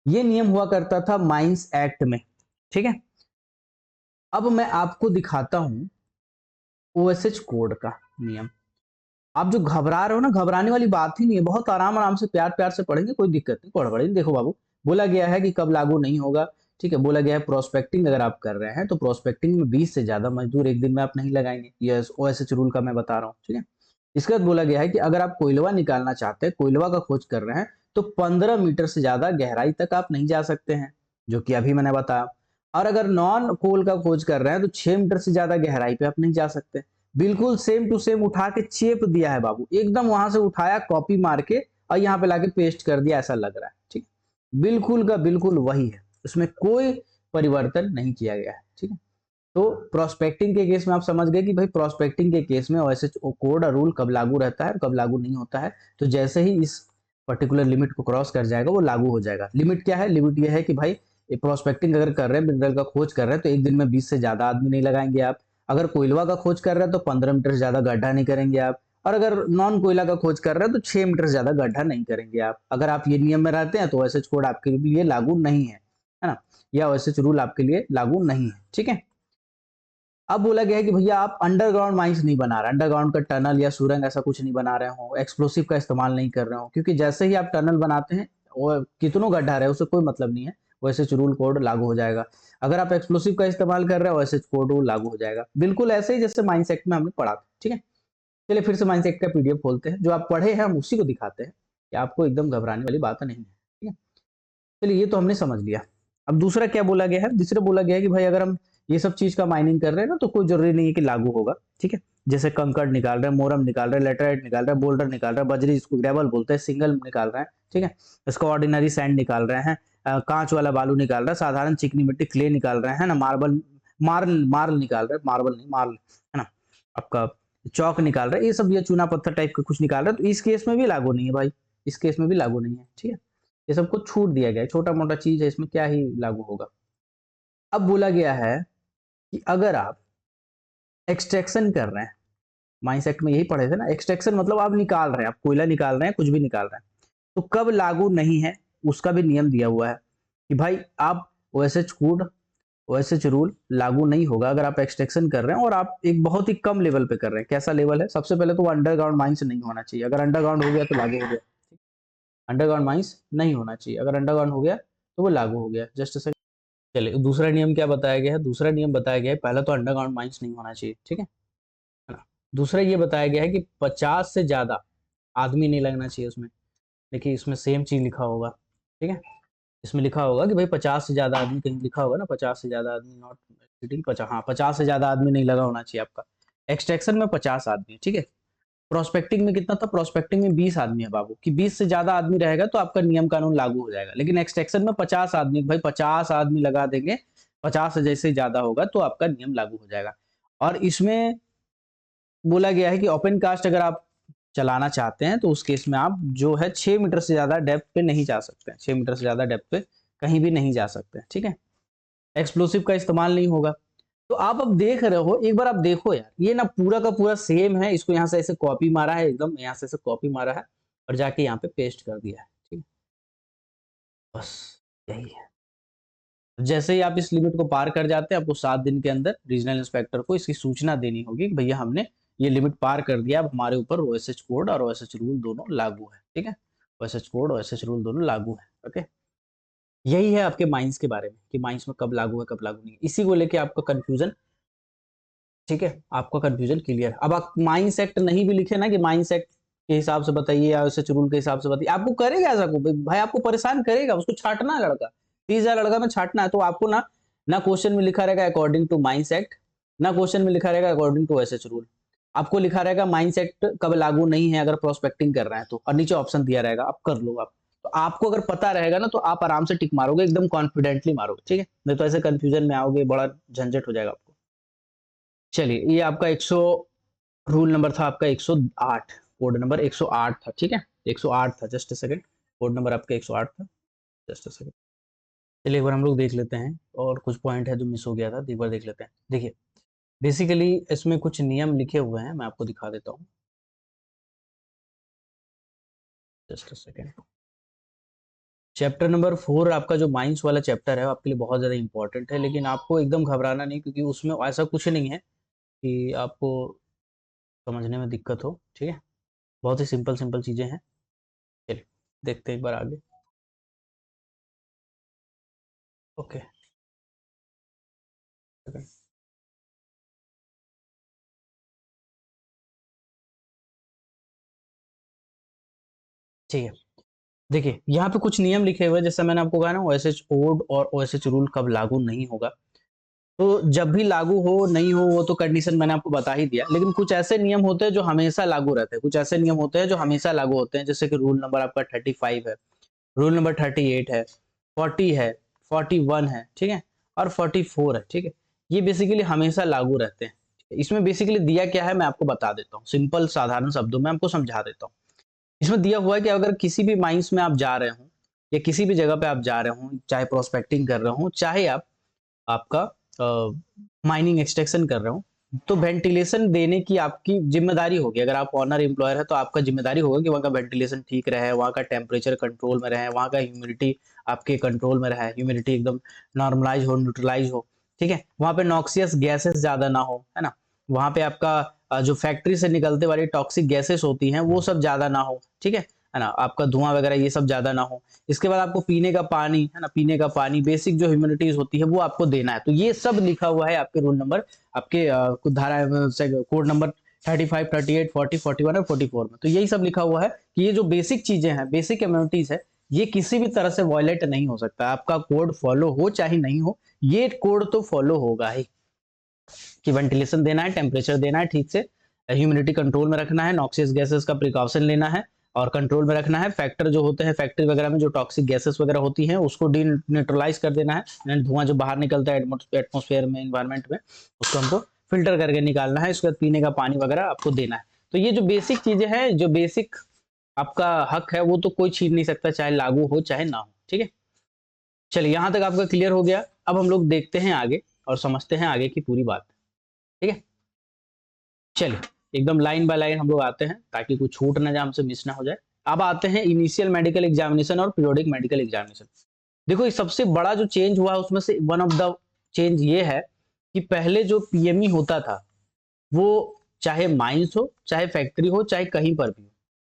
ये नियम हुआ करता था माइंस एक्ट में, ठीक है। अब मैं आपको दिखाता हूं ओएसएच कोड का नियम। आप जो घबरा रहे हो ना, घबराने वाली बात ही नहीं है, बहुत आराम आराम से प्यार प्यार से पढ़ेंगे, कोई दिक्कत नहीं, पढ़ पढ़ेंगे। देखो बाबू, बोला गया है कि कब लागू नहीं होगा, ठीक है, बोला गया है प्रोस्पेक्टिंग अगर आप कर रहे हैं तो प्रोस्पेक्टिंग में 20 से ज्यादा मजदूर एक दिन में आप नहीं लगाएंगे, ये ओएसएच रूल का मैं बता रहा हूँ, ठीक है। इसके बाद बोला गया है कि अगर आप कोयलवा निकालना चाहते हैं, कोयलवा का खोज कर रहे हैं, तो 15 मीटर से ज्यादा गहराई तक आप नहीं जा सकते हैं, जो कि अभी मैंने बताया। और अगर नॉन कोल का खोज कर रहे हैं तो 6 मीटर से ज्यादा गहराई पे आप नहीं जा सकते। बिल्कुल सेम टू सेम उठा के चेप दिया है बाबू, एकदम वहां से उठाया कॉपी मार के और यहाँ पे लाके पेस्ट कर दिया, ऐसा लग रहा है, ठीक है, बिल्कुल का बिल्कुल वही है, उसमें कोई परिवर्तन नहीं किया गया है, ठीक है। तो प्रोस्पेक्टिंग के केस में आप समझ गए कि भाई प्रोस्पेक्टिंग के केस में ओएसएच कोड और रूल कब लागू रहता है और कब लागू नहीं होता है। तो जैसे ही इस पर्टिकुलर लिमिट को क्रॉस कर जाएगा वो लागू हो जाएगा। लिमिट क्या है, लिमिट ये है कि भाई प्रोस्पेक्टिंग अगर कर रहे हैं, मिनरल का खोज कर रहे हैं, तो एक दिन में 20 से ज्यादा आदमी नहीं लगाएंगे आप। अगर कोयलवा का खोज कर रहे हैं तो 15 मीटर से ज्यादा गड्ढा नहीं करेंगे आप। और अगर नॉन कोयला का खोज कर रहे हैं तो 6 मीटर से ज्यादा गड्ढा नहीं करेंगे आप। अगर आप ये नियम में रहते हैं तो ओएसएच कोड आपके लिए लागू नहीं है ना, या ओएसएच रूल आपके लिए लागू नहीं है, ठीक है। अब बोला गया है कि भैया आप अंडरग्राउंड माइंस नहीं बना रहे, अंडरग्राउंड का टनल या सुरंग ऐसा कुछ नहीं बना रहे हो, एक्सप्लोसिव का इस्तेमाल नहीं कर रहे हो, क्योंकि जैसे ही आप टनल बनाते हैं वो कितनों गड्ढा रहे उससे कोई मतलब नहीं है, वैसे रूल कोड लागू हो जाएगा। अगर आप एक्सप्लोसिव का इस्तेमाल कर रहे हो वैसे कोड रूल लागू हो जाएगा, बिल्कुल ऐसे ही जैसे माइंस एक्ट में हमने पढ़ा था, ठीक है। चलिए फिर से माइंस एक्ट का पीडीएफ खोलते हैं, जो आप पढ़े हैं हम उसी को दिखाते हैं कि आपको एकदम घबराने वाली बात नहीं है, ठीक है। चलिए ये तो हमने समझ लिया। अब दूसरा क्या बोला गया है, दूसरा बोला गया है कि भाई अगर हम ये सब चीज का माइनिंग कर रहे हैं ना तो कोई जरूरी नहीं है कि लागू होगा, ठीक है। जैसे कंकड़ निकाल रहे हैं, मोरम निकाल रहे हैं, लेटराइट निकाल रहे हैं, बोल्डर निकाल रहे हैं, बजरी जिसको ग्रेवल बोलते हैं, सिंगल निकाल रहे हैं, ठीक है, इसको ऑर्डिनरी सैंड निकाल रहे हैं, कांच वाला बालू निकाल रहे हैं, साधारण चिकनी मिट्टी क्ले निकाल रहे हैं ना, मार्बल मार्ल मार्ल निकाल रहे हैं, मार्बल नहीं मार्ल है ना, आपका चौक निकाल रहे हैं, ये सब ये चूना पत्थर टाइप का कुछ निकाल रहे हैं, तो इस केस में भी लागू नहीं है भाई, इस केस में भी लागू नहीं है, ठीक है। ये सबको छूट दिया गया है, छोटा मोटा चीज है, इसमें क्या ही लागू होगा। अब बोला गया है कि अगर आप एक्सट्रैक्शन कर रहे हैं, माइंस एक्ट में यही पढ़े थे ना, एक्सट्रैक्शन मतलब आप निकाल रहे हैं, आप कोयला निकाल रहे हैं, कुछ भी निकाल रहे हैं, तो कब लागू नहीं है उसका भी नियम दिया हुआ है कि भाई आप ओएसएच कोड ओएसएच रूल लागू नहीं होगा अगर आप एक्सट्रैक्शन कर रहे हैं और आप एक बहुत ही कम लेवल पे कर रहे हैं। कैसा लेवल है, सबसे पहले तो वो अंडरग्राउंड माइंस नहीं होना चाहिए, अगर अंडरग्राउंड हो गया तो लागू हो गया, अंडरग्राउंड माइंस नहीं होना चाहिए, अगर अंडरग्राउंड हो गया तो वो लागू हो गया। जस्ट चलिए दूसरा नियम क्या बताया गया है, दूसरा नियम बताया गया है, पहला तो अंडरग्राउंड माइंस नहीं होना चाहिए, ठीक है ना। दूसरा ये बताया गया है कि 50 से ज्यादा आदमी नहीं लगना चाहिए उसमें। देखिए इसमें सेम चीज लिखा होगा, ठीक है, इसमें लिखा होगा कि भाई 50 से ज्यादा आदमी, कहीं लिखा होगा ना 50 से ज्यादा आदमी, नॉट एक्सीडिंग 50, हाँ 50 से ज्यादा आदमी नहीं लगा होना चाहिए आपका। एक्सट्रैक्शन में 50 आदमी, ठीक है। प्रोस्पेक्टिंग में कितना था, प्रोस्पेक्टिंग में 20 आदमी है बाबू, कि 20 से ज्यादा आदमी रहेगा तो आपका नियम कानून लागू हो जाएगा। लेकिन एक्सट्रैक्शन में 50 आदमी, भाई 50 आदमी लगा देंगे, 50 से जैसे ज्यादा होगा तो आपका नियम लागू हो जाएगा। और इसमें बोला गया है कि ओपन कास्ट अगर आप चलाना चाहते हैं तो उस केस में आप जो है 6 मीटर से ज़्यादा डेप्थ पे नहीं जा सकते हैं, 6 मीटर से ज़्यादा डेप्थ पे कहीं भी नहीं जा सकते हैं, ठीक है। एक्सप्लोसिव का इस्तेमाल नहीं होगा। तो आप अब देख रहे हो, एक बार आप देखो यार, ये ना पूरा का पूरा सेम है, इसको यहाँ से ऐसे कॉपी मारा है, एकदम यहाँ से ऐसे कॉपी मारा है और जाके यहाँ पे पेस्ट कर दिया है, ठीक है। बस यही है। जैसे ही आप इस लिमिट को पार कर जाते हैं, आपको 7 दिन के अंदर रीजनल इंस्पेक्टर को इसकी सूचना देनी होगी कि भैया हमने ये लिमिट पार कर दिया, अब हमारे ऊपर ओएसएच कोड और ओएसएच रूल दोनों लागू है, ठीक है। ओएसएच कोड ओएसएच रूल दोनों लागू है, ओके। यही है आपके माइंस के बारे में कि माइंस में कब लागू है कब लागू नहीं है, इसी को लेके आपका कंफ्यूजन, ठीक है, आपका कंफ्यूजन क्लियर। अब आप माइंस एक्ट नहीं भी लिखे ना कि माइंस एक्ट के हिसाब से बताइए या ओएसएच रूल के हिसाब से बताइए, आपको करेगा ऐसा को भाई, आपको परेशान करेगा, उसको छाटना है लड़का, 30,000 लड़का में छाटना है, तो आपको ना ना क्वेश्चन में लिखा रहेगा अकॉर्डिंग टू माइंस एक्ट, ना क्वेश्चन में लिखा रहेगा अकॉर्डिंग टू ओएसएच रूल, आपको लिखा रहेगा माइंस एक्ट कब लागू नहीं है अगर प्रोस्पेक्टिंग कर रहे हैं तो, और नीचे ऑप्शन दिया रहेगा, आप कर लो आप। तो आपको अगर पता रहेगा ना तो आप आराम से टिक मारोगे, एकदम कॉन्फिडेंटली मारोगे, ठीक है, नहीं तो ऐसे कंफ्यूजन में आओगे, बड़ा झंझट हो जाएगा आपको। चलिए, ये आपका 100 रूल नंबर था आपका 108, कोड नंबर 108 था, ठीक है, 108 था, just a second, code number आपका 108 था, जस्ट अ सेकंड। चलिए एक बार हम लोग देख लेते हैं, और कुछ पॉइंट है जो मिस हो गया था, एक बार देख लेते हैं। देखिए, बेसिकली इसमें कुछ नियम लिखे हुए हैं, मैं आपको दिखा देता हूँ, just a second. Chapter number 4 आपका जो माइंस वाला चैप्टर है आपके लिए बहुत ज़्यादा इंपॉर्टेंट है, लेकिन आपको एकदम घबराना नहीं, क्योंकि उसमें ऐसा कुछ नहीं है कि आपको समझने में दिक्कत हो, ठीक है, बहुत ही सिंपल सिंपल चीज़ें हैं। चलिए देखते हैं एक बार आगे, ओके। ठीक है, देखिए यहाँ पे कुछ नियम लिखे हुए हैं, जैसा मैंने आपको कहा ना, ओएसएच कोड और ओएसएच रूल कब लागू नहीं होगा, तो जब भी लागू हो नहीं हो वो तो कंडीशन मैंने आपको बता ही दिया, लेकिन कुछ ऐसे नियम होते हैं जो हमेशा लागू रहते हैं, कुछ ऐसे नियम होते हैं जो हमेशा लागू होते हैं, जैसे कि रूल नंबर आपका 35 है, रूल नंबर 38 है, 40 है, 41 है, ठीक है, और 44 है, ठीक है। ये बेसिकली हमेशा लागू रहते हैं। इसमें बेसिकली दिया क्या है मैं आपको बता देता हूँ, सिंपल साधारण शब्दों में आपको समझा देता हूँ। इसमें दिया हुआ है कि अगर किसी भी माइंस में आप जा रहे हो या किसी भी जगह पे आप जा रहे हो, चाहे प्रोस्पेक्टिंग कर रहे हो, चाहे आप आपका माइनिंग एक्सट्रैक्शन कर रहे हो, तो वेंटिलेशन देने की आपकी जिम्मेदारी होगी। अगर आप ऑनर एम्प्लॉयर है तो आपका जिम्मेदारी होगा कि वहाँ का वेंटिलेशन ठीक रहे, वहाँ का टेम्परेचर कंट्रोल में रहे, वहाँ का ह्यूमिडिटी आपके कंट्रोल में रहे, ह्यूमिडिटी एकदम नॉर्मलाइज हो, न्यूट्रलाइज हो, ठीक है, वहाँ पे नॉक्सियस गैसेस ज्यादा ना हो, है ना, वहाँ पे आपका जो फैक्ट्री से निकलते वाली टॉक्सिक गैसेस होती हैं वो सब ज्यादा ना हो, ठीक है ना, आपका धुआं वगैरह ये सब ज्यादा ना हो। इसके बाद आपको पीने का पानी, है ना, पीने का पानी, बेसिक जो ह्यूमिडिटीज होती है वो आपको देना है। तो ये सब लिखा हुआ है आपके रूल नंबर, आपके धारा कोड नंबर 35, 38, 40, 41 और 44 में। तो यही सब लिखा हुआ है कि ये जो बेसिक चीजें हैं, बेसिक इम्यूनिटीज है, ये किसी भी तरह से वॉयलेट नहीं हो सकता। आपका कोड फॉलो हो चाहे नहीं हो, ये कोड तो फॉलो होगा ही, कि वेंटिलेशन देना है, टेम्परेचर देना है ठीक से, ह्यूमिडिटी कंट्रोल में रखना है, नॉक्सियस गैसेस का प्रिकॉशन लेना है और कंट्रोल में रखना है, फैक्टर जो होते हैं फैक्ट्री वगैरह में जो टॉक्सिक गैसेस वगैरह होती हैं उसको डी न्यूट्रलाइज कर देना है, धुआं जो बाहर निकलता है एटमोस्फेयर में, इन्वायरमेंट में, उसको हमको फिल्टर करके निकालना है, उसके बाद पीने का पानी वगैरह आपको देना है। तो ये जो बेसिक चीजें हैं, जो बेसिक आपका हक है, वो तो कोई छीन नहीं सकता, चाहे लागू हो चाहे ना हो, ठीक है। चलिए यहाँ तक आपका क्लियर हो गया। अब हम लोग देखते हैं आगे और समझते हैं आगे की पूरी बात, ठीक है। चलिए एकदम लाइन बाय लाइन हम लोग आते हैं ताकि कुछ छूट ना जाए, हमसे मिस ना हो जाए। अब आते हैं इनिशियल मेडिकल एग्जामिनेशन और पीरियोडिक मेडिकल एग्जामिनेशन। देखो ये सबसे बड़ा जो चेंज हुआ उसमें से वन ऑफ द चेंज ये है कि पहले जो पीएमई होता था वो चाहे माइंस हो, चाहे फैक्ट्री हो, चाहे कहीं पर भी हो,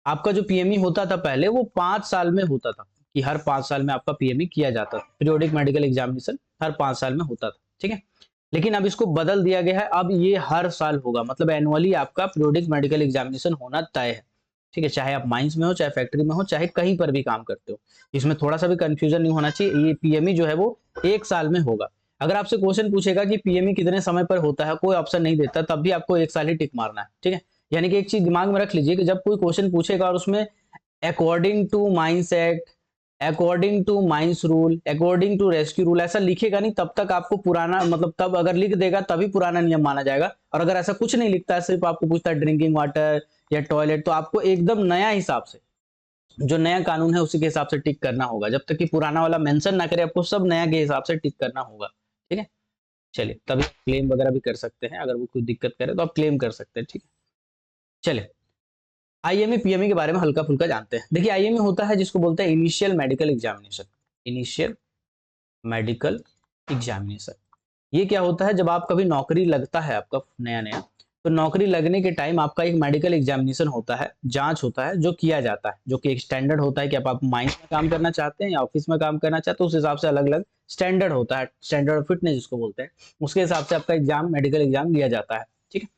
आपका जो पीएमई होता था पहले वो 5 साल में होता था, कि हर 5 साल में आपका पीएमई किया जाता था, पीरियोडिक मेडिकल एग्जामिनेशन हर 5 साल में होता था, ठीक है। लेकिन अब इसको बदल दिया गया है, अब ये हर साल होगा, मतलब एनुअली आपका पीरियोडिक मेडिकल एग्जामिनेशन होना तय है, ठीक है, चाहे आप माइंस में हो, चाहे फैक्ट्री में हो, चाहे कहीं पर भी काम करते हो। इसमें थोड़ा सा भी कंफ्यूजन नहीं होना चाहिए, ये पीएमई जो है वो 1 साल में होगा। अगर आपसे क्वेश्चन पूछेगा कि पीएमई कितने समय पर होता है, कोई ऑप्शन नहीं देता, तब भी आपको 1 साल ही टिक मारना है, ठीक है। यानी कि एक चीज दिमाग में रख लीजिए कि जब कोई क्वेश्चन पूछेगा और उसमें according to mines act, according to mines rule, according to rescue rule, ऐसा लिखेगा नहीं तब तक आपको पुराना, मतलब तब अगर लिख देगा तभी पुराना नियम माना जाएगा। और अगर ऐसा कुछ नहीं लिखता है, सिर्फ आपको पूछता है ड्रिंकिंग वाटर या टॉयलेट, तो आपको एकदम नया हिसाब से, जो नया कानून है उसी के हिसाब से टिक करना होगा। जब तक कि पुराना वाला मेंशन ना करे, आपको सब नया के हिसाब से टिक करना होगा। ठीक है, चलिए, तभी क्लेम वगैरह भी कर सकते हैं। अगर वो कोई दिक्कत करे तो आप क्लेम कर सकते हैं। ठीक है, चलिए, आईएमई पीएमई के बारे में हल्का फुल्का जानते हैं। देखिए, आईएमई होता है जिसको बोलते हैं initial medical examination. Initial medical examination, ये क्या होता है, जब आप कभी नौकरी लगता है आपका नया नया, तो नौकरी लगने के टाइम आपका एक मेडिकल एग्जामिनेशन होता है, जांच होता है, जो किया जाता है, जो कि एक स्टैंडर्ड होता है कि आप माइंस में काम करना चाहते हैं या ऑफिस में काम करना चाहते हैं, उस हिसाब से अलग अलग स्टैंडर्ड होता है, स्टैंडर्ड ऑफ फिटनेस जिसको बोलते हैं, उसके हिसाब से आपका एग्जाम, मेडिकल एग्जाम लिया जाता है। ठीक है,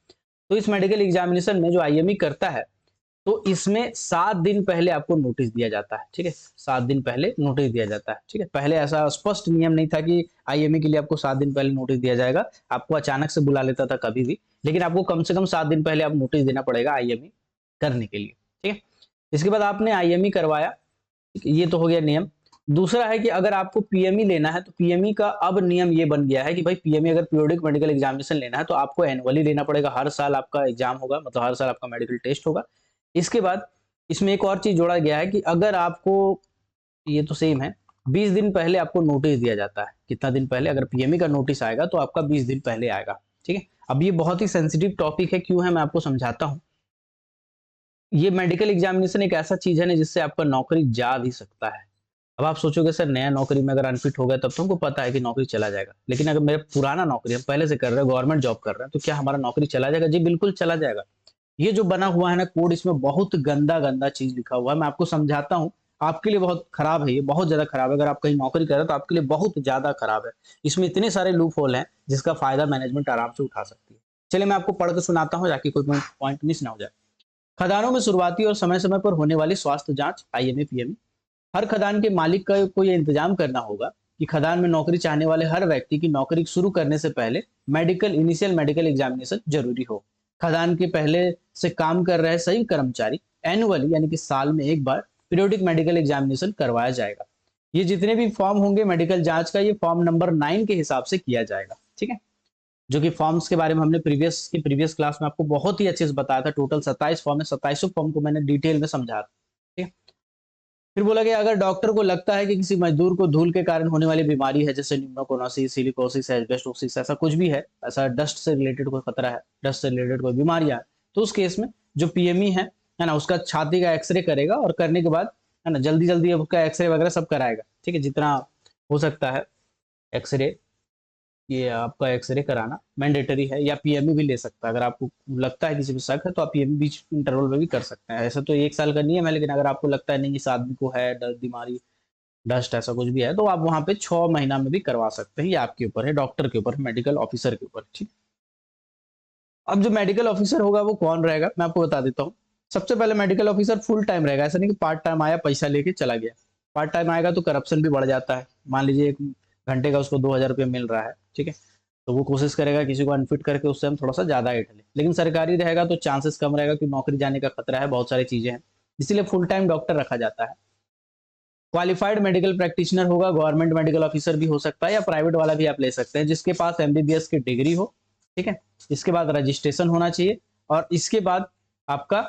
तो इस मेडिकल एग्जामिनेशन में जो आईएमई करता है, तो इसमें 7 दिन पहले आपको नोटिस दिया जाता है। ठीक है, 7 दिन पहले नोटिस दिया जाता है। ठीक है, पहले ऐसा स्पष्ट नियम नहीं था कि आईएमई के लिए आपको 7 दिन पहले नोटिस दिया जाएगा, आपको अचानक से बुला लेता था कभी भी, लेकिन आपको कम से कम 7 दिन पहले आप नोटिस देना पड़ेगा आईएमई करने के लिए। ठीक है, इसके बाद आपने आईएमई करवाया, ये तो हो गया नियम। दूसरा है कि अगर आपको पीएमई लेना है, तो पीएमई का अब नियम ये बन गया है कि भाई पीएमई अगर पीरियोडिक मेडिकल एग्जामिनेशन लेना है तो आपको एनुअली लेना पड़ेगा। हर साल आपका एग्जाम होगा, मतलब हर साल आपका मेडिकल टेस्ट होगा। इसके बाद इसमें एक और चीज जोड़ा गया है कि अगर आपको, ये तो सेम है, 20 दिन पहले आपको नोटिस दिया जाता है। कितना दिन पहले? अगर पीएमई का नोटिस आएगा तो आपका 20 दिन पहले आएगा। ठीक है, अब ये बहुत ही सेंसिटिव टॉपिक है, क्यों है मैं आपको समझाता हूँ। ये मेडिकल एग्जामिनेशन एक ऐसा चीज है ना जिससे आपका नौकरी जा भी सकता है। अब आप सोचोगे सर नया नौकरी में अगर अनफिट हो गया तब तो हमको पता है कि नौकरी चला जाएगा, लेकिन अगर मेरा पुराना नौकरी हम पहले से कर रहे हैं, गवर्नमेंट जॉब कर रहे हैं, तो क्या हमारा नौकरी चला जाएगा? जी बिल्कुल चला जाएगा। ये जो बना हुआ है ना कोड, इसमें बहुत गंदा गंदा चीज लिखा हुआ है। मैं आपको समझाता हूँ, आपके लिए बहुत खराब है, ये बहुत ज्यादा खराब है। अगर आप कहीं नौकरी कर रहे हो तो आपके लिए बहुत ज्यादा खराब है। इसमें इतने सारे लूप होल हैं जिसका फायदा मैनेजमेंट आराम से उठा सकती है। चलिए मैं आपको पढ़ के सुनाता हूँ ताकि कोई पॉइंट मिस ना हो जाए। खदानों में शुरुआती और समय समय पर होने वाली स्वास्थ्य जांच, आईएमए पीएमई। हर खदान के मालिक को यह इंतजाम करना होगा कि खदान में नौकरी चाहने वाले हर व्यक्ति की नौकरी शुरू करने से पहले इनिशियल मेडिकल एग्जामिनेशन जरूरी हो। खदान के पहले से काम कर रहे सभी कर्मचारी एनुअली, यानी कि साल में एक बार, पीरियोडिक मेडिकल एग्जामिनेशन करवाया जाएगा। ये जितने भी फॉर्म होंगे मेडिकल जांच का, ये फॉर्म नंबर 9 के हिसाब से किया जाएगा। ठीक है, जो कि फॉर्म्स के बारे में हमने प्रीवियस क्लास में आपको बहुत ही अच्छे से बताया था। टोटल 27 फॉर्म है, 27 फॉर्म को मैंने डिटेल में समझा था। ठीक है, फिर बोला गया अगर डॉक्टर को लगता है कि किसी मजदूर को धूल के कारण होने वाली बीमारी है, जैसे न्यूमोकोनासिस, सिलिकोसिस, एस्बेस्टोसिस, ऐसा कुछ भी है, ऐसा डस्ट से रिलेटेड कोई खतरा है, डस्ट से रिलेटेड कोई बीमारियां है, तो उस केस में जो पीएमई है ना, उसका छाती का एक्सरे करेगा, और करने के बाद है ना जल्दी जल्दी उसका एक्सरे वगैरह सब कराएगा। ठीक है, जितना हो सकता है एक्सरे, ये आपका एक्सरे कराना मैंडेटरी है, या पीएमई भी ले सकता है। अगर आपको लगता है किसी भी शक है तो आप पीएमई बीच इंटरवल में भी कर सकते हैं। ऐसा तो 1 साल का नियम है, लेकिन अगर आपको लगता है नहीं इस आदमी को है दर्द, बीमारी, डस्ट, ऐसा कुछ भी है, तो आप वहां पे 6 महीना में भी करवा सकते हैं। ये आपके ऊपर है, डॉक्टर के ऊपर, मेडिकल ऑफिसर के ऊपर। ठीक, अब जो मेडिकल ऑफिसर होगा वो कौन रहेगा मैं आपको बता देता हूँ। सबसे पहले मेडिकल ऑफिसर फुल टाइम रहेगा, ऐसा नहीं कि पार्ट टाइम आया पैसा लेके चला गया। पार्ट टाइम आएगा तो करप्शन भी बढ़ जाता है। मान लीजिए 1 घंटे का उसको 2000 रुपये मिल रहा है, ठीक है, तो वो कोशिश करेगा किसी को अनफिट करके उससे हम थोड़ा सा ज्यादा एट ले। लेकिन सरकारी रहेगा तो चांसेस कम रहेगा, कि नौकरी जाने का खतरा है, बहुत सारी चीजें हैं, इसीलिए फुल टाइम डॉक्टर रखा जाता है। क्वालिफाइड मेडिकल प्रैक्टिशनर होगा, गवर्नमेंट मेडिकल ऑफिसर भी हो सकता है, या प्राइवेट वाला भी आप ले सकते हैं, जिसके पास एमबीबीएस की डिग्री हो। ठीक है, इसके बाद रजिस्ट्रेशन होना चाहिए, और इसके बाद आपका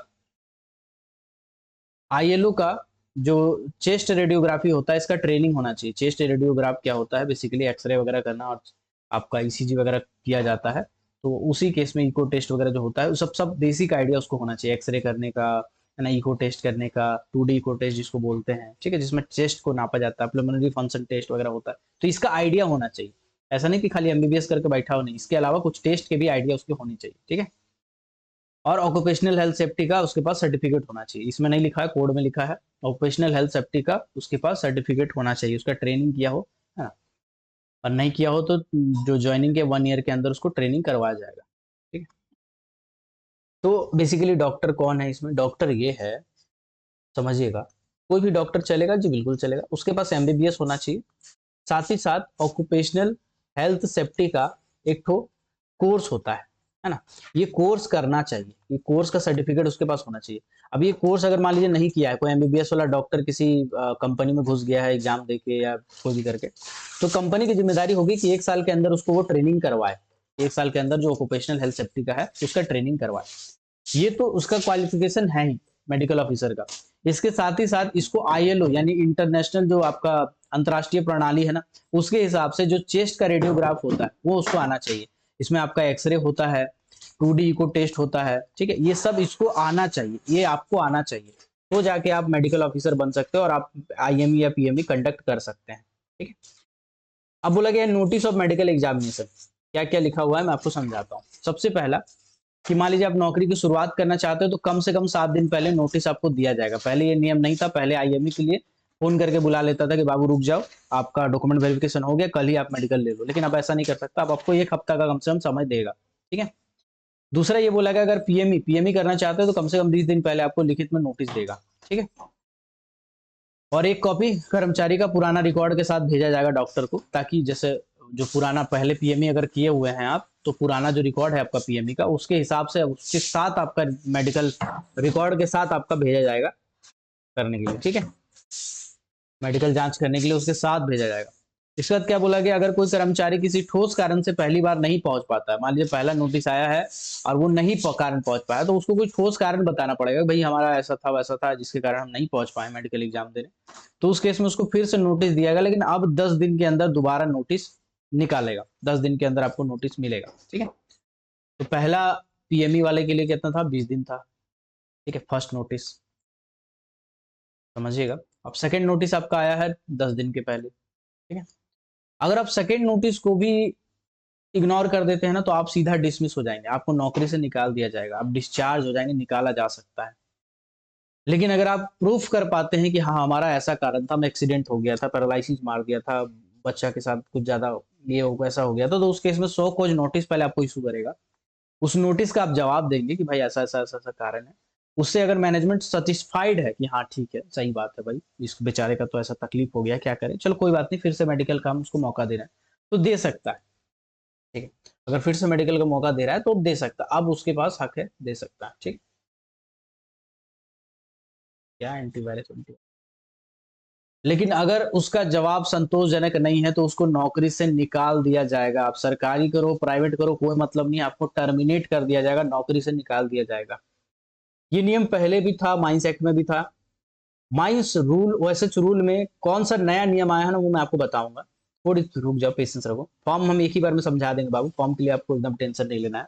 आईएलओ का जो चेस्ट रेडियोग्राफी होता है, इसका ट्रेनिंग होना चाहिए। चेस्ट रेडियोग्राफ क्या होता है? बेसिकली एक्सरे वगैरह करना, और आपका ईसीजी वगैरह किया जाता है, तो उसी केस में इको टेस्ट वगैरह जो होता है, सब बेसिक आइडिया उसको होना चाहिए, एक्सरे करने का, है ना, इको टेस्ट करने का, 2D इको टेस्ट जिसको बोलते हैं। ठीक है, जिसमें चेस्ट को नापा जाता है, पल्मोनरी फंक्शन टेस्ट वगैरह होता है, तो इसका आइडिया होना चाहिए। ऐसा नहीं कि खाली एमबीबीएस करके बैठा हो, नहीं, इसके अलावा कुछ टेस्ट के भी आइडिया उसके होनी चाहिए। ठीक है, और ऑक्यूपेशनल हेल्थ सेफ्टी का उसके पास सर्टिफिकेट होना चाहिए। इसमें नहीं लिखा है, कोड में लिखा है, ऑक्यूपेशनल हेल्थ सेफ्टी का उसके पास सर्टिफिकेट होना चाहिए, उसका ट्रेनिंग किया हो, है ना, और नहीं किया हो तो जो ज्वाइनिंग के 1 ईयर के अंदर उसको ट्रेनिंग करवाया जाएगा। ठीक है, तो बेसिकली डॉक्टर कौन है इसमें? डॉक्टर ये है, समझिएगा, कोई भी डॉक्टर चलेगा जी, बिल्कुल चलेगा, उसके पास एमबीबीएस होना चाहिए। साथ ही साथ ऑक्यूपेशनल हेल्थ सेफ्टी का एक ठो कोर्स होता है है ना। ये कोर्स करना चाहिए, ये कोर्स का सर्टिफिकेट उसके पास होना चाहिए। अब ये कोर्स अगर मान लीजिए नहीं किया है, कोई एमबीबीएस वाला डॉक्टर किसी कंपनी में घुस गया है एग्जाम देके या कोई भी करके, तो कंपनी की जिम्मेदारी होगी कि 1 साल के अंदर उसको वो ट्रेनिंग करवाए। 1 साल के अंदर जो ऑक्यूपेशनल हेल्थ सेफ्टी का है उसका ट्रेनिंग करवाए। ये तो उसका क्वालिफिकेशन है ही मेडिकल ऑफिसर का। इसके साथ ही साथ इसको आईएलओ यानी इंटरनेशनल जो आपका अंतर्राष्ट्रीय प्रणाली है ना, उसके हिसाब से जो चेस्ट का रेडियोग्राफ होता है वो उसको आना चाहिए। इसमें आपका एक्सरे होता है, 2D इको टेस्ट होता है, ठीक है, ये सब इसको आना चाहिए, ये आपको आना चाहिए, तो जाके आप मेडिकल ऑफिसर बन सकते हो और आप आईएमई या पीएमई कंडक्ट कर सकते हैं, ठीक है। अब बोला गया नोटिस ऑफ मेडिकल एग्जामिनेशन, क्या क्या लिखा हुआ है मैं आपको समझाता हूँ। सबसे पहला कि मान लीजिए आप नौकरी की शुरुआत करना चाहते हो तो कम से कम 7 दिन पहले नोटिस आपको दिया जाएगा। पहले ये नियम नहीं था, पहले आईएमई के लिए फोन करके बुला लेता था कि बाबू रुक जाओ, आपका डॉक्यूमेंट वेरिफिकेशन हो गया, कल ही आप मेडिकल ले लो। लेकिन अब ऐसा नहीं कर सकता, अब आपको 1 हफ्ता का कम से कम समय देगा, ठीक है। दूसरा ये बोला गया अगर पीएमई करना चाहते हो तो कम से कम 20 दिन पहले आपको लिखित में नोटिस देगा, ठीक है। और एक कॉपी कर्मचारी का पुराना रिकॉर्ड के साथ भेजा जाएगा डॉक्टर को, ताकि जैसे जो पुराना पहले पीएमई अगर किए हुए हैं आप, तो पुराना जो रिकॉर्ड है आपका पीएमई का, उसके हिसाब से उसके साथ आपका मेडिकल रिकॉर्ड के साथ आपका भेजा जाएगा करने के लिए, ठीक है, मेडिकल जांच करने के लिए उसके साथ भेजा जाएगा। इसके बाद क्या बोला गया, अगर कोई कर्मचारी किसी ठोस कारण से पहली बार नहीं पहुंच पाता है, मान लीजिए पहला नोटिस आया है और वो नहीं कारण पहुंच पाया, तो उसको कोई ठोस कारण बताना पड़ेगा, भाई हमारा ऐसा था वैसा था जिसके कारण हम नहीं पहुंच पाए मेडिकल एग्जाम देने। तो उस केस में उसको फिर से नोटिस दिया गया, लेकिन अब 10 दिन के अंदर दोबारा नोटिस निकालेगा, 10 दिन के अंदर आपको नोटिस मिलेगा, ठीक है। तो पहला पीएमई वाले के लिए कितना था, 20 दिन था, ठीक है, फर्स्ट नोटिस, समझिएगा। अब सेकेंड नोटिस आपका आया है 10 दिन के पहले, ठीक है। अगर आप सेकेंड नोटिस को भी इग्नोर कर देते हैं ना, तो आप सीधा डिसमिस हो जाएंगे, आपको नौकरी से निकाल दिया जाएगा, आप डिस्चार्ज हो जाएंगे, निकाला जा सकता है। लेकिन अगर आप प्रूफ कर पाते हैं कि हाँ हमारा ऐसा कारण था, हम एक्सीडेंट हो गया था, पैरालिसिस मार दिया था, बच्चा के साथ कुछ ज्यादा ये हो ऐसा हो गया था, तो उस केस में 100 खोज नोटिस पहले आपको इशू करेगा। उस नोटिस का आप जवाब देंगे कि भाई ऐसा ऐसा ऐसा ऐसा कारण है। उससे अगर मैनेजमेंट सेटिस्फाइड है कि हाँ ठीक है सही बात है भाई, इस बेचारे का तो ऐसा तकलीफ हो गया, क्या करें, चलो कोई बात नहीं, फिर से मेडिकल का हम उसको मौका दे रहे हैं, तो दे सकता है, ठीक है। अगर फिर से मेडिकल का मौका दे रहा है तो दे सकता है, अब उसके पास हक है, दे सकता है, ठीक। क्या एंटीवायरस एंटी, लेकिन अगर उसका जवाब संतोषजनक नहीं है तो उसको नौकरी से निकाल दिया जाएगा। आप सरकारी करो प्राइवेट करो कोई मतलब नहीं, आपको टर्मिनेट कर दिया जाएगा, नौकरी से निकाल दिया जाएगा। ये नियम पहले भी था, माइंस एक्ट में भी था। माइंस रूल ओएसएच रूल में कौन सा नया नियम आया है ना, वो मैं आपको बताऊंगा। थोड़ी रुक जाओ, पेशेंस रखो, फॉर्म हम एक ही बार में समझा देंगे बाबू, फॉर्म के लिए आपको एकदम टेंशन नहीं लेना है।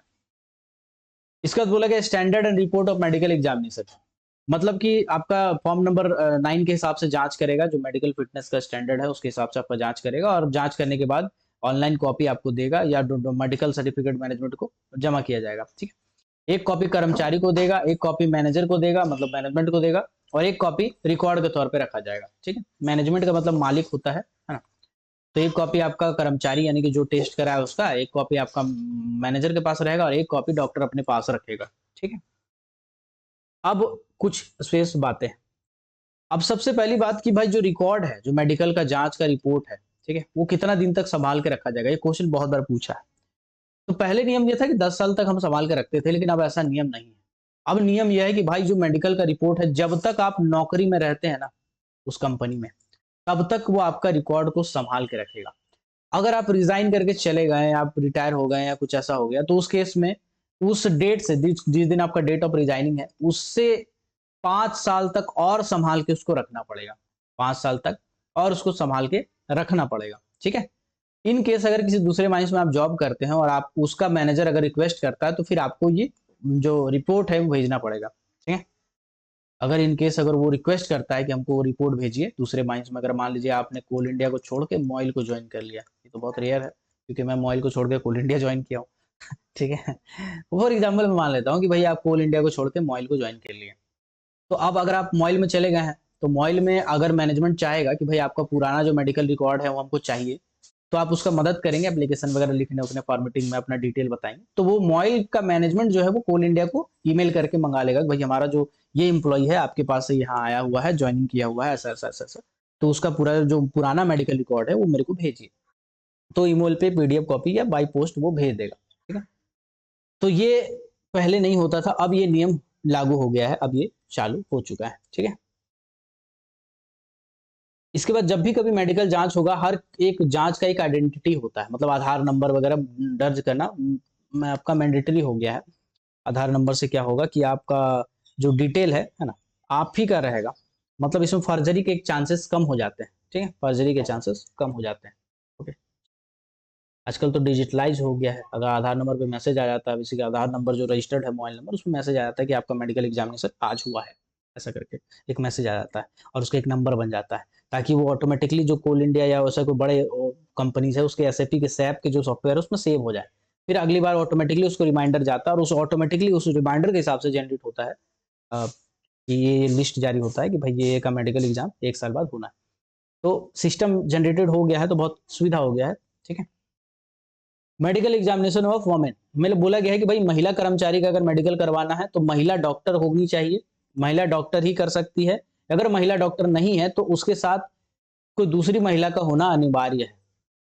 इसका बोला गया standard and report of medical examination, मतलब कि आपका फॉर्म नंबर 9 के हिसाब से जांच करेगा, जो मेडिकल फिटनेस का स्टैंडर्ड है उसके हिसाब से आपका जांच करेगा, और जांच करने के बाद ऑनलाइन कॉपी आपको देगा या मेडिकल सर्टिफिकेट मैनेजमेंट को जमा किया जाएगा, ठीक है। एक कॉपी कर्मचारी को देगा, एक कॉपी मैनेजर को देगा, मतलब मैनेजमेंट को देगा, और एक कॉपी रिकॉर्ड के तौर पे रखा जाएगा, ठीक है। मैनेजमेंट का मतलब मालिक होता है ना। तो एक कॉपी आपका कर्मचारी यानी कि जो टेस्ट करा है उसका, एक कॉपी आपका मैनेजर के पास रहेगा, और एक कॉपी डॉक्टर अपने पास रखेगा, ठीक है। अब कुछ स्पेस बातें, अब सबसे पहली बात कि भाई जो रिकॉर्ड है, जो मेडिकल का जांच का रिपोर्ट है, ठीक है, वो कितना दिन तक संभाल के रखा जाएगा, ये क्वेश्चन बहुत बार पूछा है। तो पहले नियम ये था कि 10 साल तक हम संभाल के रखते थे, लेकिन अब ऐसा नियम नहीं है। अब नियम यह है कि भाई जो मेडिकल का रिपोर्ट है, जब तक आप नौकरी में रहते हैं ना उस कंपनी में, तब तक वो आपका रिकॉर्ड को संभाल के रखेगा। अगर आप रिजाइन करके चले गए, आप रिटायर हो गए या कुछ ऐसा हो गया, तो उस केस में उस डेट से जिस दिन आपका डेट ऑफ रिजाइनिंग है उससे 5 साल तक और संभाल के उसको रखना पड़ेगा, 5 साल तक और उसको संभाल के रखना पड़ेगा, ठीक है। इन केस अगर किसी दूसरे माइंस में आप जॉब करते हैं और आप उसका मैनेजर अगर रिक्वेस्ट करता है, तो फिर आपको ये जो रिपोर्ट है वो भेजना पड़ेगा, ठीक है। अगर इन केस अगर वो रिक्वेस्ट करता है कि हमको वो रिपोर्ट भेजिए दूसरे माइंस में, अगर मान लीजिए आपने कोल इंडिया को छोड़ के मॉइल को ज्वाइन कर लिया, ये तो बहुत रेयर है क्योंकि मैं मॉइल को छोड़ के कोल इंडिया ज्वाइन किया हूँ, ठीक है। फॉर एग्जाम्पल मैं मान लेता हूँ कि भाई आप कोल इंडिया को छोड़ के मॉइल को ज्वाइन कर लिए, तो अब अगर आप मॉइल में चले गए हैं, तो मॉइल में अगर मैनेजमेंट चाहेगा कि भाई आपका पुराना जो मेडिकल रिकॉर्ड है वो हमको चाहिए, तो आप उसका मदद करेंगे, एप्लीकेशन वगैरह लिखने उखने फॉर्मेटिंग में अपना डिटेल बताएंगे, तो वो मॉइल का मैनेजमेंट जो है वो कोल इंडिया को ईमेल करके मंगा लेगा कि भाई हमारा जो ये एम्प्लॉय है आपके पास से यहाँ आया हुआ है, ज्वाइनिंग किया हुआ है, ऐसा ऐसा ऐसा ऐसा, तो उसका पूरा जो पुराना मेडिकल रिकॉर्ड है वो मेरे को भेजिए। तो ईमेल पे पीडीएफ कॉपी या बाई पोस्ट वो भेज देगा, ठीक है। तो ये पहले नहीं होता था, अब ये नियम लागू हो गया है, अब ये चालू हो चुका है, ठीक है। इसके बाद जब भी कभी मेडिकल जांच होगा, हर एक जांच का एक आइडेंटिटी होता है, मतलब आधार नंबर वगैरह दर्ज करना मैं आपका मैंडेटरी हो गया है। आधार नंबर से क्या होगा कि आपका जो डिटेल है ना, आप ही का रहेगा। मतलब इसमें फर्जरी के चांसेस कम हो जाते हैं, ठीक है, फर्जरी के चांसेस कम हो जाते हैं। ओके, आजकल तो डिजिटलाइज हो गया है। अगर आधार नंबर पे मैसेज आ जाता है, किसी का आधार नंबर जो रजिस्टर्ड है मोबाइल नंबर, उसमें मैसेज आ जाता है कि आपका मेडिकल एग्जामिनेशन आज हुआ है, ऐसा करके एक मैसेज आ जाता है और उसका एक नंबर बन जाता है, ताकि वो ऑटोमेटिकली जो कोल इंडिया या वैसा कोई बड़े कंपनीज है उसके एसएपी के सैप के जो सॉफ्टवेयर है उसमें सेव हो जाए। फिर अगली बार ऑटोमेटिकली उसको रिमाइंडर जाता है और उस ऑटोमेटिकली उस रिमाइंडर के हिसाब से जनरेट होता है कि ये लिस्ट जारी होता है कि भाई ये का मेडिकल एग्जाम 1 साल बाद होना है। तो सिस्टम जनरेटेड हो गया है, तो बहुत सुविधा हो गया है, ठीक है। मेडिकल एग्जामिनेशन ऑफ वोमेन में बोला गया है कि भाई महिला कर्मचारी का अगर मेडिकल करवाना है तो महिला डॉक्टर होनी चाहिए, महिला डॉक्टर ही कर सकती है। अगर महिला डॉक्टर नहीं है तो उसके साथ कोई दूसरी महिला का होना अनिवार्य है।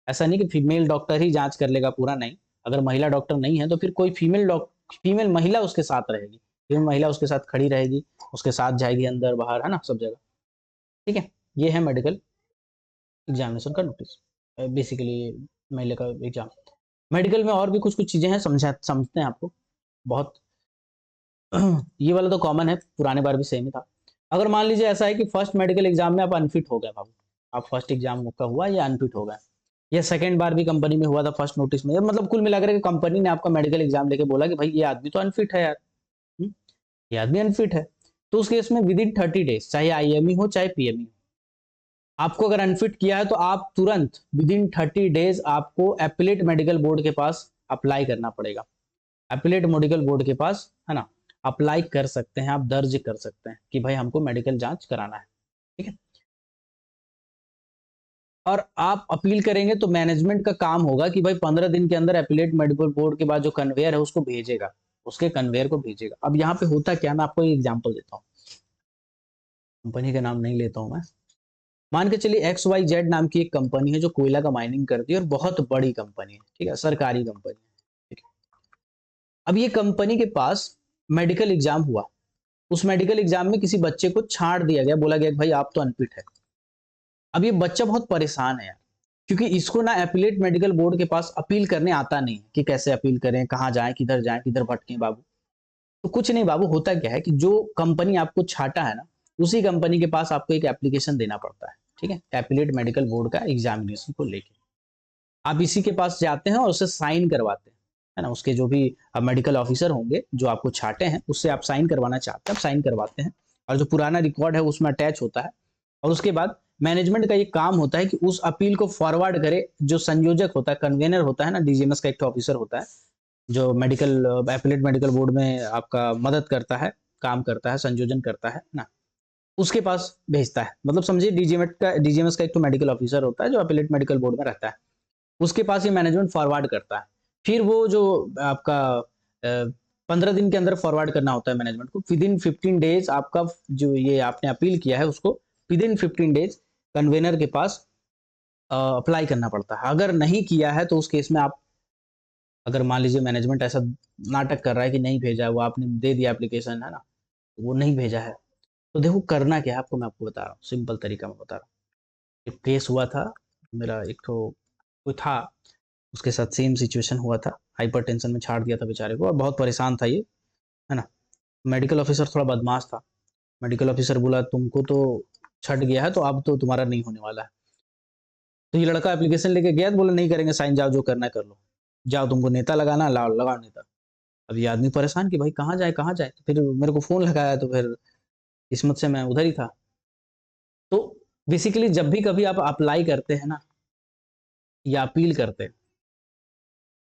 ऐसा नहीं कि फीमेल डॉक्टर ही जांच कर लेगा, पूरा नहीं। अगर महिला डॉक्टर नहीं है तो फिर कोई फीमेल महिला उसके साथ रहेगी, फीमेल महिला उसके साथ खड़ी रहेगी, उसके साथ जाएगी अंदर बाहर, है ना, सब जगह, ठीक है। ये है मेडिकल एग्जामिनेशन का नोटिस, बेसिकली महिला का एग्जाम। मेडिकल में और भी कुछ कुछ चीजें हैं, समझते हैं आपको बहुत। ये वाला तो कॉमन है, पुराने बार भी सेम ही था। अगर मान लीजिए ऐसा है कि फर्स्ट मेडिकल एग्जाम में आप अनफिट हो गए बाबू, आप फर्स्ट एग्जाम का हुआ या अनफिट हो गए, या सेकंड बार भी कंपनी में हुआ था फर्स्ट नोटिस में, मतलब कुल मिलाकर के कंपनी ने आपका मेडिकल एग्जाम लेके बोला कि भाई ये आदमी तो अनफिट है यार, हम्म, ये आदमी अनफिट है, तो उस केस में विद इन 30 डेज, चाहे आईएमई हो चाहे पीएमई हो, आपको अगर अनफिट किया है तो आप तुरंत विद इन 30 डेज आपको एपिलेट मेडिकल बोर्ड के पास अप्लाई करना पड़ेगा। एपिलेट मेडिकल बोर्ड के पास, है ना, अप्लाई कर सकते हैं, आप दर्ज कर सकते हैं कि भाई हमको मेडिकल जांच कराना है, ठीक है। और आप अपील करेंगे तो मैनेजमेंट का काम होगा कि भाई 15 दिन के अंदर एपिलेट मेडिकल बोर्ड के बाद जो कन्वेयर है उसको भेजेगा, उसके कन्वेयर को भेजेगा। अब यहाँ पे होता क्या, मैं आपको एक एग्जांपल देता हूँ, कंपनी का नाम नहीं लेता हूँ मैं। मान के चलिए एक्स वाई जेड नाम की एक कंपनी है जो कोयला का माइनिंग करती है और बहुत बड़ी कंपनी है, ठीक है, सरकारी कंपनी है, ठीक है। अब ये कंपनी के पास मेडिकल एग्जाम हुआ, उस मेडिकल एग्जाम में किसी बच्चे को छांट दिया गया, बोला गया कि भाई आप तो अनफिट है। अब ये बच्चा बहुत परेशान है यार, क्योंकि इसको ना एपिलेट मेडिकल बोर्ड के पास अपील करने आता नहीं कि कैसे अपील करें, कहाँ जाएं, किधर भटकें बाबू। तो कुछ नहीं बाबू, होता क्या है कि जो कंपनी आपको छाटा है ना, उसी कंपनी के पास आपको एक एप्लीकेशन देना पड़ता है, ठीक है, एपिलेट मेडिकल बोर्ड का एग्जामिनेशन को लेके। आप इसी के पास जाते हैं और उससे साइन करवाते हैं, है ना, उसके जो भी मेडिकल ऑफिसर होंगे जो आपको छाटे हैं उससे आप साइन करवाना चाहते हैं, आप साइन करवाते हैं, और जो पुराना रिकॉर्ड है उसमें अटैच होता है। और उसके बाद मैनेजमेंट का ये काम होता है कि उस अपील को फॉरवर्ड करे, जो संयोजक होता है, कन्वेनर होता है ना, डीजीएमएस का एक ऑफिसर होता है जो मेडिकल एपिलेट मेडिकल बोर्ड में आपका मदद करता है, काम करता है, संयोजन करता है ना, उसके पास भेजता है। मतलब समझिए डीजीएमएस का एक तो मेडिकल ऑफिसर होता है जो एपिलेट मेडिकल बोर्ड में रहता है, उसके पास ये मैनेजमेंट फॉरवर्ड करता है। फिर वो जो आपका 15 दिन के अंदर फॉरवर्ड करना होता है मैनेजमेंट को, विद इन 15 डेज आपका जो ये आपने अपील किया है उसको विद इन 15 डेज कन्वेनर के पास अप्लाई करना पड़ता है। अगर नहीं किया है तो उस केस में आप, अगर मान लीजिए मैनेजमेंट ऐसा नाटक कर रहा है कि नहीं भेजा है, वो आपने दे दिया एप्लीकेशन, है ना, वो नहीं भेजा है, तो देखो करना क्या है आपको, मैं आपको बता रहा हूँ, सिंपल तरीका में बता रहा हूँ। एक केस हुआ था मेरा, एक तो कोई था, उसके साथ सेम सिचुएशन हुआ था, हाइपरटेंशन में छाड़ दिया था बेचारे को और बहुत परेशान था ये, है ना। मेडिकल ऑफिसर थोड़ा बदमाश था, मेडिकल ऑफिसर बोला तुमको तो छट गया है तो अब तो तुम्हारा नहीं होने वाला है। तो ये लड़का एप्लीकेशन लेके गया तो बोला नहीं करेंगे साइन, जाओ जो करना है कर लो, जाओ तुमको नेता लगाना लाओ, लगाओ नेता। अब ये आदमी परेशान कि भाई कहाँ जाए कहाँ जाए, तो फिर मेरे को फोन लगाया, तो फिर किस्मत से मैं उधर ही था। तो बेसिकली जब भी कभी आप अप्लाई करते हैं ना या अपील करते हैं,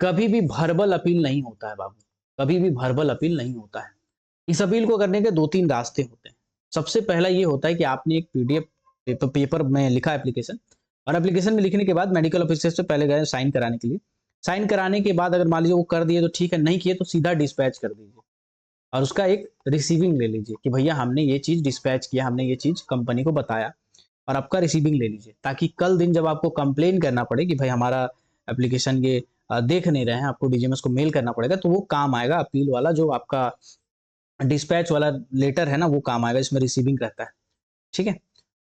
कभी भी वर्बल अपील नहीं होता है बाबू, कभी भी वर्बल अपील नहीं होता है। इस अपील को करने के 2-3 रास्ते होते हैं। सबसे पहला ये होता है कि आपने एक पीडीएफ पेपर में लिखा एप्लीकेशन, और एप्लीकेशन में लिखने के बाद मेडिकल ऑफिसर से पहले गए साइन कराने के लिए। साइन कराने के बाद अगर मान लीजिए वो कर दिए तो ठीक है, नहीं किए तो सीधा डिस्पैच कर दीजिए और उसका एक रिसीविंग ले लीजिए कि भैया हमने ये चीज़ डिस्पैच किया, हमने ये चीज़ कंपनी को बताया, और आपका रिसीविंग ले लीजिए, ताकि कल दिन जब आपको कंप्लेन करना पड़े कि भाई हमारा एप्लीकेशन ये देख नहीं रहे हैं, आपको डीजीएमएस को मेल करना पड़ेगा, तो वो काम आएगा अपील वाला, जो आपका डिस्पैच वाला लेटर है ना, वो काम आएगा, इसमें रिसीविंग रहता है, ठीक है।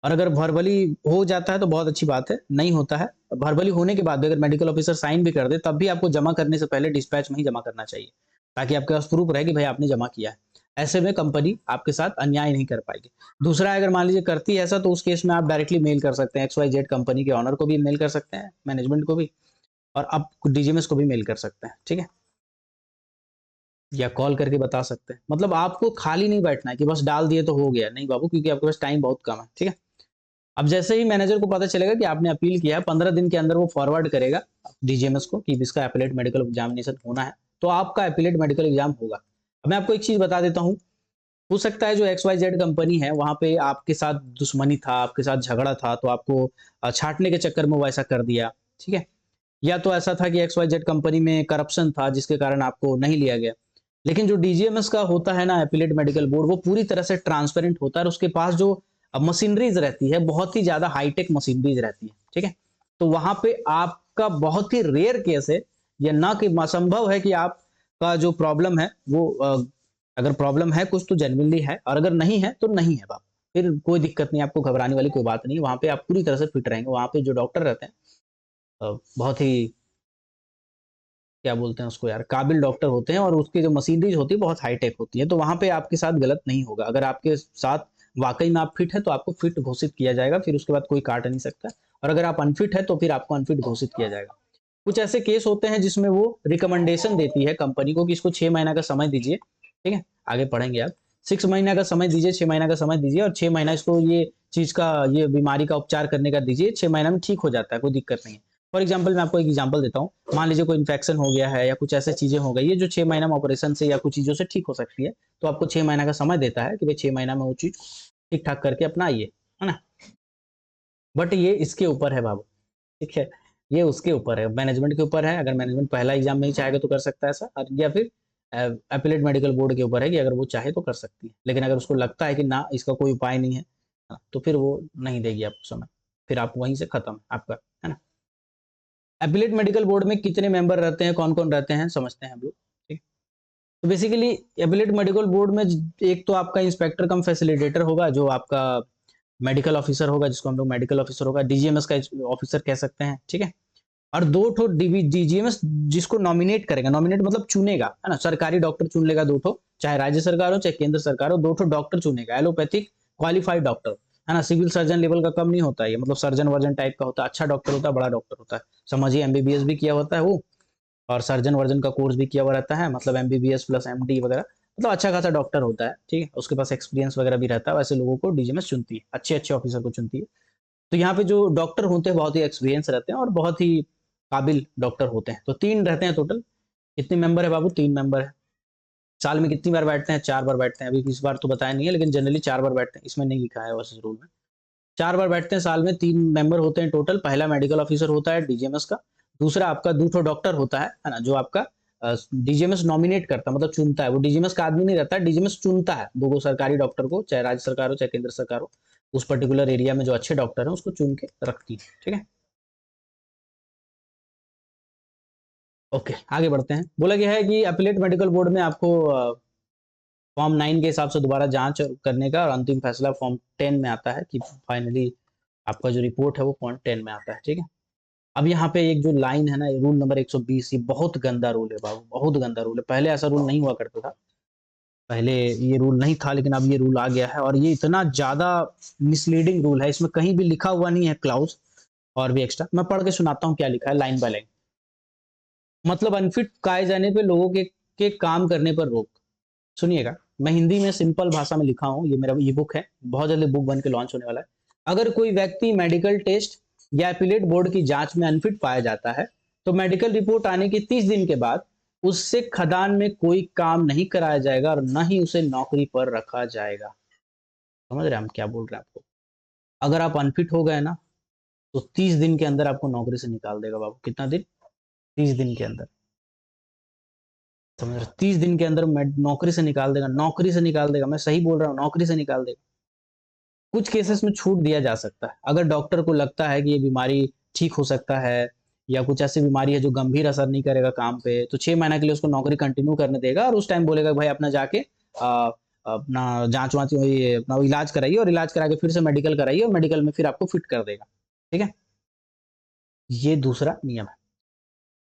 और अगर वर्बली हो जाता है तो बहुत अच्छी बात है, नहीं होता है, वर्बली होने के बाद भी अगर मेडिकल ऑफिसर साइन भी कर दे, तब भी आपको जमा करने से पहले डिस्पैच में ही जमा करना चाहिए, ताकि आपके पास प्रूफ रहे कि भाई आपने जमा किया है। ऐसे में कंपनी आपके साथ अन्याय नहीं कर पाएगी। दूसरा, अगर मान लीजिए करती है ऐसा, तो उस केस में आप डायरेक्टली मेल कर सकते हैं, XYZ कंपनी के ऑनर को भी मेल कर सकते हैं, मैनेजमेंट को भी, और आप डीजीएमएस को भी मेल कर सकते हैं, ठीक है, या कॉल करके बता सकते हैं। मतलब आपको खाली नहीं बैठना है कि बस डाल दिए तो हो गया, नहीं बाबू, क्योंकि आपके पास टाइम बहुत कम है, ठीक है। अब जैसे ही मैनेजर को पता चलेगा कि आपने अपील किया है, 15 दिन के अंदर वो फॉरवर्ड करेगा डीजीएमएस को कि इसका एपिलेट मेडिकल एग्जामिनेशन होना है, तो आपका एपिलेट मेडिकल एग्जाम होगा। अब मैं आपको एक चीज बता देता हूँ, हो सकता है जो XYZ कंपनी है वहां पे आपके साथ दुश्मनी था, आपके साथ झगड़ा था, तो आपको छांटने के चक्कर में वो ऐसा कर दिया, ठीक है। या तो ऐसा था कि XYZ कंपनी में करप्शन था जिसके कारण आपको नहीं लिया गया। लेकिन जो डीजीएमएस का होता है ना, एपिलेट मेडिकल बोर्ड, वो पूरी तरह से ट्रांसपेरेंट होता है, और उसके पास जो मशीनरीज रहती है, बहुत ही ज्यादा हाईटेक मशीनरीज रहती है, ठीक है। तो वहां पे आपका बहुत ही रेयर केस है, या ना कि असंभव है कि आपका जो प्रॉब्लम है वो अगर प्रॉब्लम है कुछ तो जेन्युइनली है, और अगर नहीं है तो नहीं है बाप, फिर कोई दिक्कत नहीं, आपको घबराने वाली कोई बात नहीं है। वहां पे आप पूरी तरह से फिट रहेंगे। वहां पे जो डॉक्टर रहते हैं बहुत ही, क्या बोलते हैं उसको यार, काबिल डॉक्टर होते हैं, और उसकी जो मशीनरीज होती है बहुत हाईटेक होती है, तो वहां पे आपके साथ गलत नहीं होगा। अगर आपके साथ वाकई में आप फिट है तो आपको फिट घोषित किया जाएगा, फिर उसके बाद कोई काट नहीं सकता। और अगर आप अनफिट है तो फिर आपको अनफिट घोषित किया जाएगा। कुछ ऐसे केस होते हैं जिसमें वो रिकमेंडेशन देती है कंपनी को कि इसको 6 महीना का समय दीजिए, ठीक है, आगे पढ़ेंगे आप। 6 महीना का समय दीजिए, 6 महीना का समय दीजिए, और 6 महीना इसको ये चीज का, ये बीमारी का उपचार करने का दीजिए, 6 महीना में ठीक हो जाता है, कोई दिक्कत नहीं है। फॉर एग्जाम्पल, मैं आपको एक एग्जाम्पल देता हूँ। मान लीजिए कोई इन्फेक्शन हो गया है, या कुछ ऐसी चीजें हो गई है जो 6 महीना में ऑपरेशन से या कुछ चीजों से ठीक हो सकती है, तो आपको 6 महीना का समय देता है कि भाई 6 महीना में वो चीज ठीक ठाक करके अपना आइए, है ना। बट ये इसके ऊपर है बाबू, ठीक है, ये उसके ऊपर है, मैनेजमेंट के ऊपर है। अगर मैनेजमेंट पहला एग्जाम में ही चाहेगा तो कर सकता है ऐसा, और या फिर एपिलेट मेडिकल बोर्ड के ऊपर है कि अगर वो चाहे तो कर सकती है। लेकिन अगर उसको लगता है कि ना इसका कोई उपाय नहीं है, तो फिर वो नहीं देगी आपको समय, फिर आप वहीं से खत्म आपका, है ना। एपिलेट मेडिकल बोर्ड में कितने मेंबर रहते हैं, कौन कौन रहते हैं, समझते हैं हम लोग, ठीक। तो बेसिकली एपिलेट मेडिकल बोर्ड में एक तो आपका इंस्पेक्टर कम फैसिलिटेटर होगा, जो आपका मेडिकल ऑफिसर होगा, जिसको हम लोग मेडिकल ऑफिसर होगा, डीजीएमएस का ऑफिसर कह सकते हैं, ठीक है। और दो ठो डीजीएमएस जिसको नॉमिनेट करेगा, नॉमिनेट मतलब चुनेगा, है ना, सरकारी डॉक्टर चुन लेगा दो ठो, चाहे राज्य सरकार हो चाहे केंद्र सरकार हो, दो ठो डॉक्टर चुनेगा, एलोपैथिक क्वालिफाइड डॉक्टर, है ना। सिविल सर्जन लेवल का कम नहीं होता है ये, मतलब सर्जन वर्जन टाइप का होता है, अच्छा डॉक्टर होता है, बड़ा डॉक्टर होता है, समझिए एमबीबीएस भी किया होता है वो, और सर्जन वर्जन का कोर्स भी किया हुआ रहता है, मतलब एमबीबीएस प्लस एमडी वगैरह, मतलब अच्छा खासा डॉक्टर होता है, ठीक है, उसके पास एक्सपीरियंस वगैरह भी रहता है। वैसे लोगों को डीजीएमएस चुनती है, अच्छे अच्छे ऑफिसर को चुनती है। तो यहाँ पे जो डॉक्टर होते हैं बहुत ही एक्सपीरियंस रहते हैं और बहुत ही काबिल डॉक्टर होते हैं। तो 3 रहते हैं टोटल। कितने मेंबर है बाबू? 3 मेंबर है। साल में कितनी बार बैठते हैं? 4 बार बैठते हैं। अभी इस बार तो बताया नहीं है, लेकिन जनरली 4 बार बैठते हैं। इसमें नहीं लिखा है वैसे रूल में। 4 बार बैठते हैं साल में, 3 मेंबर होते हैं टोटल। पहला मेडिकल ऑफिसर होता है डीजीएमएस का। दूसरा आपका दूठो डॉक्टर होता है ना, जो आपका डीजीएमएस नॉमिनेट करता है, मतलब चुनता है। वो डीजीएमएस का आदमी नहीं रहता, डीजीएमएस चुनता है 2 सरकारी डॉक्टर को, चाहे राज्य सरकार हो चाहे केंद्र सरकार हो। उस पर्टिकुलर एरिया में जो अच्छे डॉक्टर हैं उसको चुन के रखती है, ठीक है। ओके, आगे बढ़ते हैं। बोला गया है कि अपीलेट मेडिकल बोर्ड में आपको फॉर्म 9 के हिसाब से दोबारा जांच करने का, और अंतिम फैसला फॉर्म 10 में आता है कि फाइनली आपका जो रिपोर्ट है वो फॉर्म 10 में आता है, ठीक है। अब यहाँ पे एक जो लाइन है ना, रूल नंबर 120, ये बहुत गंदा रूल है बाबू, बहुत गंदा रूल है। पहले ऐसा रूल नहीं हुआ करता था, पहले ये रूल नहीं था, लेकिन अब ये रूल आ गया है, और ये इतना ज्यादा मिसलीडिंग रूल है। इसमें कहीं भी लिखा हुआ नहीं है क्लाउज और भी एक्स्ट्रा। मैं पढ़ के सुनाता हूँ क्या लिखा है लाइन बाय लाइन। मतलब अनफिट पाए जाने पे लोगों के काम करने पर रोक। सुनिएगा, मैं हिंदी में सिंपल भाषा में लिखा हूँ, ये मेरा ई बुक है, बहुत जल्दी बुक बन के लॉन्च होने वाला है। अगर कोई व्यक्ति मेडिकल टेस्ट या अपीलेट बोर्ड की जांच में अनफिट पाया जाता है, तो मेडिकल रिपोर्ट आने के 30 दिन के बाद उससे खदान में कोई काम नहीं कराया जाएगा, और न ही उसे नौकरी पर रखा जाएगा। समझ रहे हैं हम क्या बोल रहे हैं आपको? अगर आप अनफिट हो गए ना, तो 30 दिन के अंदर आपको नौकरी से निकाल देगा बाबू। कितना दिन? 30 दिन के अंदर। समझ रहे? 30 दिन के अंदर नौकरी से निकाल देगा, नौकरी से निकाल देगा। मैं सही बोल रहा हूँ, नौकरी से निकाल देगा। कुछ केसेस में छूट दिया जा सकता है, अगर डॉक्टर को लगता है कि ये बीमारी ठीक हो सकता है, या कुछ ऐसी बीमारी है जो गंभीर असर नहीं करेगा काम पे, तो 6 महीने के लिए उसको नौकरी कंटिन्यू करने देगा और उस टाइम बोलेगा भाई अपना जाके अपना जाँच-वाँच ये अपना इलाज कराइए और इलाज करा के फिर से मेडिकल कराइए और मेडिकल में फिर आपको फिट कर देगा। ठीक है? ये दूसरा नियम है।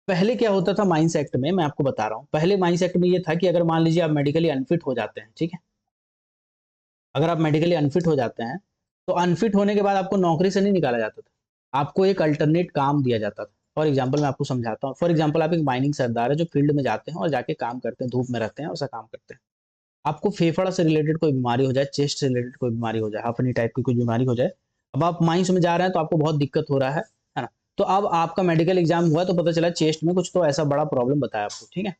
पहले क्या होता था माइंस एक्ट में, मैं आपको बता रहा हूँ। पहले माइंस एक्ट में ये था कि अगर मान लीजिए आप मेडिकली अनफिट हो जाते हैं, ठीक है? अगर आप मेडिकली अनफिट हो जाते हैं, तो अनफिट होने के बाद आपको नौकरी से नहीं निकाला जाता था। आपको एक अल्टरनेट काम दिया जाता था। फॉर एग्ज़ाम्पल मैं आपको समझाता हूँ। फॉर एग्ज़ाम्पल आप एक माइनिंग सरदार है जो फील्ड में जाते हैं और जाके काम करते हैं, धूप में रहते हैं और ऐसा काम करते हैं। आपको फेफड़ा से रिलेटेड कोई बीमारी हो जाए, चेस्ट से रिलेटेड कोई बीमारी हो जाए, हफनी टाइप की कुछ बीमारी हो जाए, अब आप माइंस में जा रहे हैं तो आपको बहुत दिक्कत हो रहा है ना? तो अब आपका मेडिकल एग्ज़ाम हुआ तो पता चला चेस्ट में कुछ तो ऐसा बड़ा प्रॉब्लम बताया आपको, ठीक है?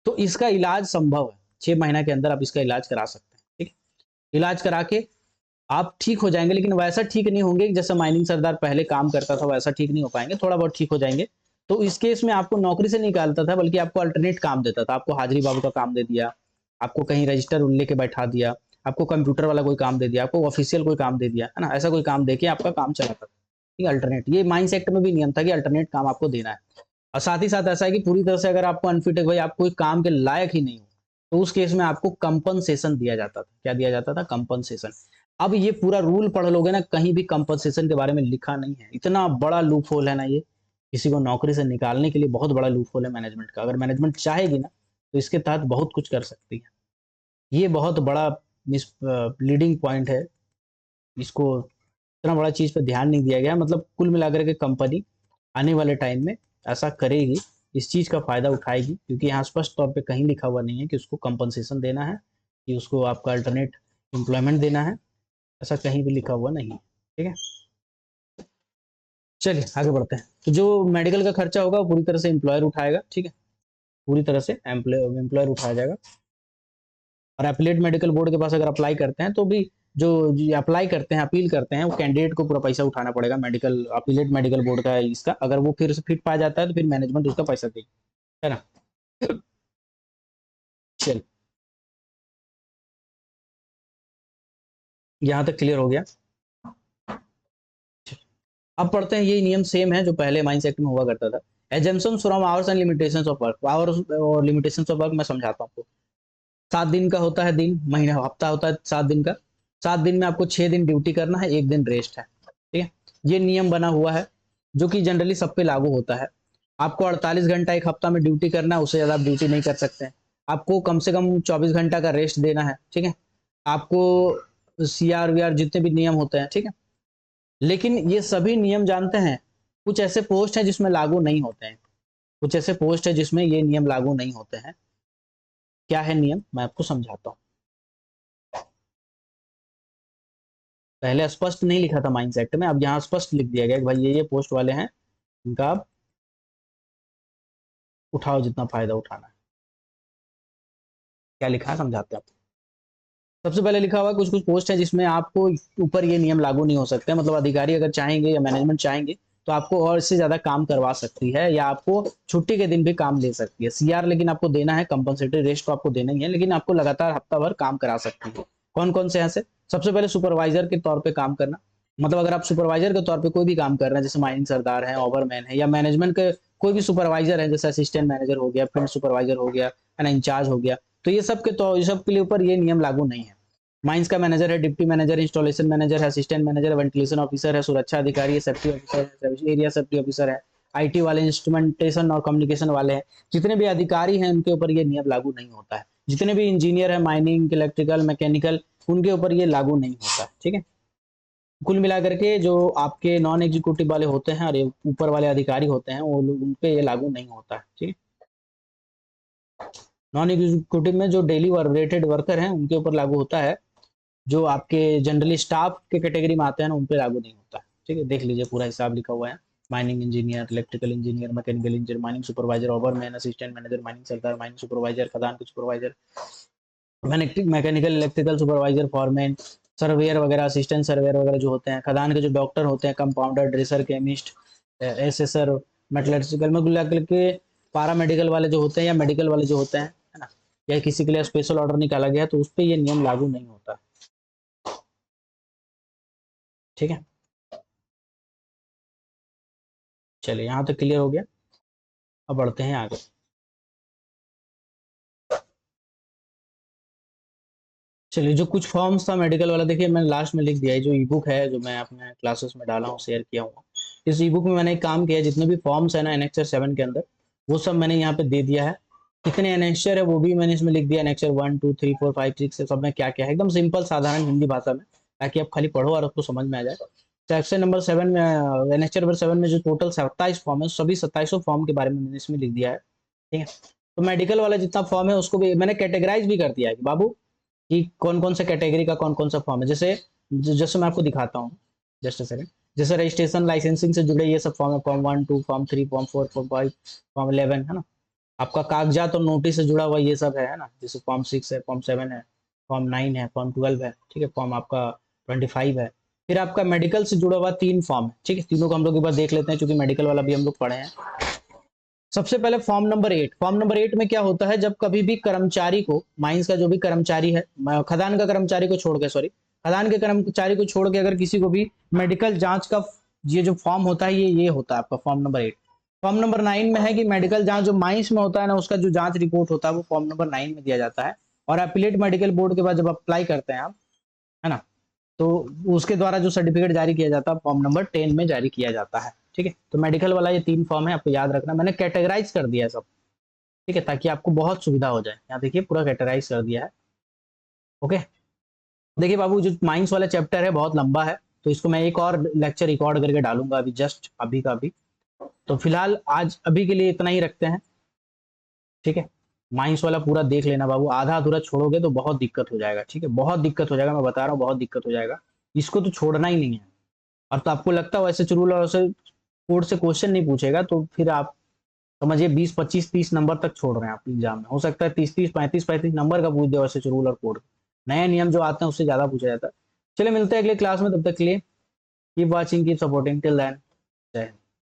तो इसका इलाज संभव है, 6 महीने के अंदर आप इसका इलाज करा सकते हैं, ठीक है? इलाज करा के आप ठीक हो जाएँगे, लेकिन वैसा ठीक नहीं होंगे कि जैसा माइनिंग सरदार पहले काम करता था, वैसा ठीक नहीं हो पाएँगे, थोड़ा बहुत ठीक हो जाएँगे। तो इस केस में आपको नौकरी से निकालता था, बल्कि आपको अल्टरनेट काम देता था। आपको हाज़िरी बाबू का काम दे दिया, आपको कहीं रजिस्टर लेके बैठा दिया, आपको कंप्यूटर वाला कोई काम दे दिया, आपको ऑफ़िशियल कोई काम दे दिया, है ना? ऐसा कोई काम देके आपका काम चलाता था। ठीक है, अल्टरनेट ये माइंस एक्ट में भी नियम था कि अल्टरनेट काम आपको देना है। और साथ ही साथ ऐसा है कि पूरी तरह से अगर आपको अनफिट है, भाई आप कोई काम के लायक ही नहीं हो, तो उस केस में आपको कंपनसेशन दिया जाता था। क्या दिया जाता था? कंपनसेशन। अब ये पूरा रूल पढ़ लोगे ना, कहीं भी कंपनसेशन के बारे में लिखा नहीं है। इतना बड़ा लूप होल है ना ये, किसी को नौकरी से निकालने के लिए बहुत बड़ा लूप होल है मैनेजमेंट का। अगर मैनेजमेंट चाहेगी ना, तो इसके तहत बहुत कुछ कर सकती है। ये बहुत बड़ा लीडिंग पॉइंट है। इसको इतना बड़ा चीज़ पे ध्यान नहीं दिया गया। मतलब कुल मिलाकर के कंपनी आने वाले टाइम में ऐसा करेगी, इस चीज़ का फ़ायदा उठाएगी, क्योंकि यहाँ स्पष्ट तौर पे कहीं लिखा हुआ नहीं है कि उसको कंपनसेशन देना है, कि उसको आपका अल्टरनेट एम्प्लॉयमेंट देना है। ऐसा कहीं भी लिखा हुआ नहीं है। ठीक है? चलिए आगे बढ़ते हैं। तो जो मेडिकल का खर्चा होगा वो पूरी तरह से एम्प्लॉयर उठाएगा, ठीक है? पूरी तरह से एम्प्लॉयर उठाया जाएगा। और एफिलिएट मेडिकल बोर्ड के पास अगर अप्लाई करते हैं तो भी जो जी अप्लाई करते हैं, अपील करते हैं, वो कैंडिडेट को पूरा पैसा उठाना पड़ेगा मेडिकल एफिलिएट मेडिकल बोर्ड का इसका। अगर वो फिर से फिट पाया जाता है तो फिर मैनेजमेंट उसका पैसा देगी, है ना? चलिए, यहाँ तक क्लियर हो गया। अब पढ़ते हैं, यही नियम सेम है जो पहले माइंस एक्ट में हुआ करता था। Assumptions from hours and limitations of work. Hours और लिमिटेशंस ऑफ वर्क मैं समझाता हूँ आपको। 7 दिन का होता है दिन, महीना हफ्ता होता है 7 दिन का। 7 दिन में आपको 6 दिन ड्यूटी करना है, 1 दिन रेस्ट है। ठीक है? ये नियम बना हुआ है, जो कि जनरली सब पे लागू होता है। आपको 48 घंटा 1 हफ्ता में ड्यूटी करना है, उससे ज़्यादा आप ड्यूटी नहीं कर सकते हैं। आपको कम से कम 24 घंटा का रेस्ट देना है, ठीक है? आपको सीआर-वीआर जितने भी नियम होते हैं, ठीक है? लेकिन ये सभी नियम जानते हैं, कुछ ऐसे पोस्ट हैं जिसमें लागू नहीं होते हैं। कुछ ऐसे पोस्ट हैं जिसमें ये नियम लागू नहीं होते हैं। क्या है नियम? मैं आपको समझाता हूँ। पहले स्पष्ट नहीं लिखा था माइंस एक्ट में, अब यहाँ स्पष्ट लिख दिया गया कि भाई ये पोस्ट वाले हैं, इनका आप उठाओ जितना फायदा उठाना है। क्या लिखा है समझाते हैं आपको। सबसे पहले लिखा हुआ है कुछ कुछ पोस्ट है जिसमें आपको ऊपर ये नियम लागू नहीं हो सकते, मतलब अधिकारी अगर चाहेंगे या मैनेजमेंट चाहेंगे तो आपको और इससे ज्यादा काम करवा सकती है, या आपको छुट्टी के दिन भी काम दे सकती है। सीआर लेकिन आपको देना है, कंपनसेटरी रेस्ट तो आपको देना ही है, लेकिन आपको लगातार हफ्ता भर काम करा सकती है। कौन कौन से ऐसे? सबसे पहले सुपरवाइजर के तौर पे काम करना। मतलब अगर आप सुपरवाइजर के तौर पे कोई भी काम कर रहे हैं, जैसे माइनिंग सरदार है, ओवरमैन है, या मैनेजमेंट के कोई भी सुपरवाइजर है, जैसे असिस्टेंट मैनेजर हो गया, फील्ड सुपरवाइजर हो गया, है ना, इंचार्ज हो गया, तो ये सब के लिए ऊपर ये नियम लागू नहीं है। माइंस का मैनेजर है, डिप्टी मैनेजर, इंस्टॉलेशन मैनेजर है, असिस्टेंट मैनेजर, वेंटिलेशन ऑफिसर है, सुरक्षा अधिकारी है, सेफ्टी ऑफिसर है, सर्विस एरिया सेफ्टी ऑफिसर है, आईटी वाले, इंस्ट्रूमेंटेशन और कम्युनिकेशन वाले हैं। जितने भी अधिकारी हैं उनके ऊपर ये नियम लागू नहीं होता है। जितने भी इंजीनियर है, माइनिंग, इलेक्ट्रिकल, मैकेनिकल, उनके ऊपर ये लागू नहीं होता है। ठीक है? कुल मिलाकर के जो आपके नॉन एग्जीक्यूटिव वाले होते हैं और ये ऊपर वाले अधिकारी होते हैं, वो लोग उन पे ये लागू नहीं होता है। ठीक है? नॉन एग्जीक्यूटिव में जो डेली रेटेड वर्कर हैं उनके ऊपर लागू होता है। जो आपके जनरली स्टाफ के कैटेगरी में आते हैं ना, उन पे लागू नहीं होता है। ठीक है? देख लीजिए पूरा हिसाब लिखा हुआ है। Mining engineer, electrical engineer, mechanical engineer, mining supervisor, overman, assistant manager, mining sardar, mining supervisor, खदान के supervisor, mechanical electrical supervisor, foreman, surveyor वगैरह, असिस्टेंट सर्वेयर वगैरह जो होते हैं, खदान के जो डॉक्टर होते हैं, compounder, dresser, chemist, assessor, metallurgical में मिलाकर के पारा मेडिकल वाले जो होते हैं या मेडिकल वाले जो होते हैं, है ना, या किसी के लिए स्पेशल ऑर्डर निकाला गया तो उस पर ये नियम लागू नहीं होता। ठीक है? चलिए यहाँ तक क्लियर हो गया। अब बढ़ते हैं आगे। चलिए जो कुछ फॉर्म्स था मेडिकल वाला, देखिए मैंने लास्ट में लिख दिया है, जो ई बुक है जो मैं अपने क्लासेस में डाला हूँ, शेयर किया हूँ, इस ई बुक में मैंने एक काम किया है, जितने भी फॉर्म्स है ना एनेक्चर 7 के अंदर, वो सब मैंने यहाँ पे दे दिया है। कितने एनेक्चर है वो भी मैंने इसमें लिख दिया, एनेक्चर 1 2 3 4 5 6 सब में क्या क्या है, एकदम सिंपल साधारण हिंदी भाषा में, ताकि आप खाली पढ़ो और आपको समझ में आ जाए। सेक्शन नंबर 7 में, एनेक्चर नंबर 7 में जो टोटल 27 फॉर्म है, सभी 27 फॉर्म के बारे में मैंने इसमें लिख दिया है। ठीक है, तो मेडिकल वाला जितना फॉर्म है उसको भी मैंने कैटेगराइज भी कर दिया है कि बाबू कि कौन कौन सा कैटेगरी का कौन कौन सा फॉर्म है। जैसे जैसे मैं आपको दिखाता हूँ, जस्ट अ सेकंड। जैसे रजिस्ट्रेशन लाइसेंसिंग से जुड़े ये सब फॉर्म है, form 1 2 form 3 form 4 form 5 form 11 है ना। आपका कागजात और नोटिस से जुड़ा हुआ ये सब है ना, जैसे फॉर्म 6 है, फॉर्म 7 है, फॉर्म 9 है, फॉर्म 12 है, ठीक है, फॉर्म आपका 25 है। फिर आपका मेडिकल से जुड़ा हुआ 3 फॉर्म है, ठीक है, तीनों को हम लोग एक बार देख लेते हैं, क्योंकि मेडिकल वाला भी हम लोग पढ़े हैं। सबसे पहले फॉर्म नंबर 8। फॉर्म नंबर 8 में क्या होता है, जब कभी भी कर्मचारी को, माइंस का जो भी कर्मचारी है, खदान का कर्मचारी को छोड़ के, सॉरी, खदान के कर्मचारी को छोड़ के अगर किसी को भी मेडिकल जांच का ये जो फॉर्म होता है, ये होता है आपका फॉर्म नंबर 8। फॉर्म नंबर 9 में है कि मेडिकल जांच जो माइंस में होता है ना, उसका जो जांच रिपोर्ट होता है वो फॉर्म नंबर 9 में दिया जाता है। और अपीलेट मेडिकल बोर्ड के बाद जब अप्लाई करते हैं आप, है ना, तो उसके द्वारा जो सर्टिफिकेट जारी किया जाता है फॉर्म नंबर 10 में जारी किया जाता है। ठीक है, तो मेडिकल वाला ये 3 फॉर्म है, आपको याद रखना, मैंने कैटेगराइज कर दिया है सब। ठीक है, ताकि आपको बहुत सुविधा हो जाए। यहाँ देखिए पूरा कैटेगराइज कर दिया है। ओके, देखिए बाबू जो माइंस वाला चैप्टर है बहुत लंबा है, तो इसको मैं एक और लेक्चर रिकॉर्ड करके डालूंगा अभी, जस्ट अभी का अभी। तो फिलहाल आज अभी के लिए इतना ही रखते हैं। ठीक है, माइंस वाला पूरा देख लेना बाबू, आधा अधूरा छोड़ोगे तो बहुत दिक्कत हो जाएगा। ठीक है, बहुत दिक्कत हो जाएगा, मैं बता रहा हूँ बहुत दिक्कत हो जाएगा, इसको तो छोड़ना ही नहीं है। और तो आपको लगता है वैसे रूल और वैसे कोड से क्वेश्चन नहीं पूछेगा, तो फिर आप समझिए 20 25 30 नंबर तक छोड़ रहे हैं आप एग्जाम में। हो सकता है 30 30 35 35 नंबर का पूछ दे वैसे रूल और कोड, नए नियम जो आते हैं उससे ज्यादा पूछा जाता है। चलिए मिलते हैं अगले क्लास में, तब तक के लिए keep watching, keep supporting, till then, जय हिंद।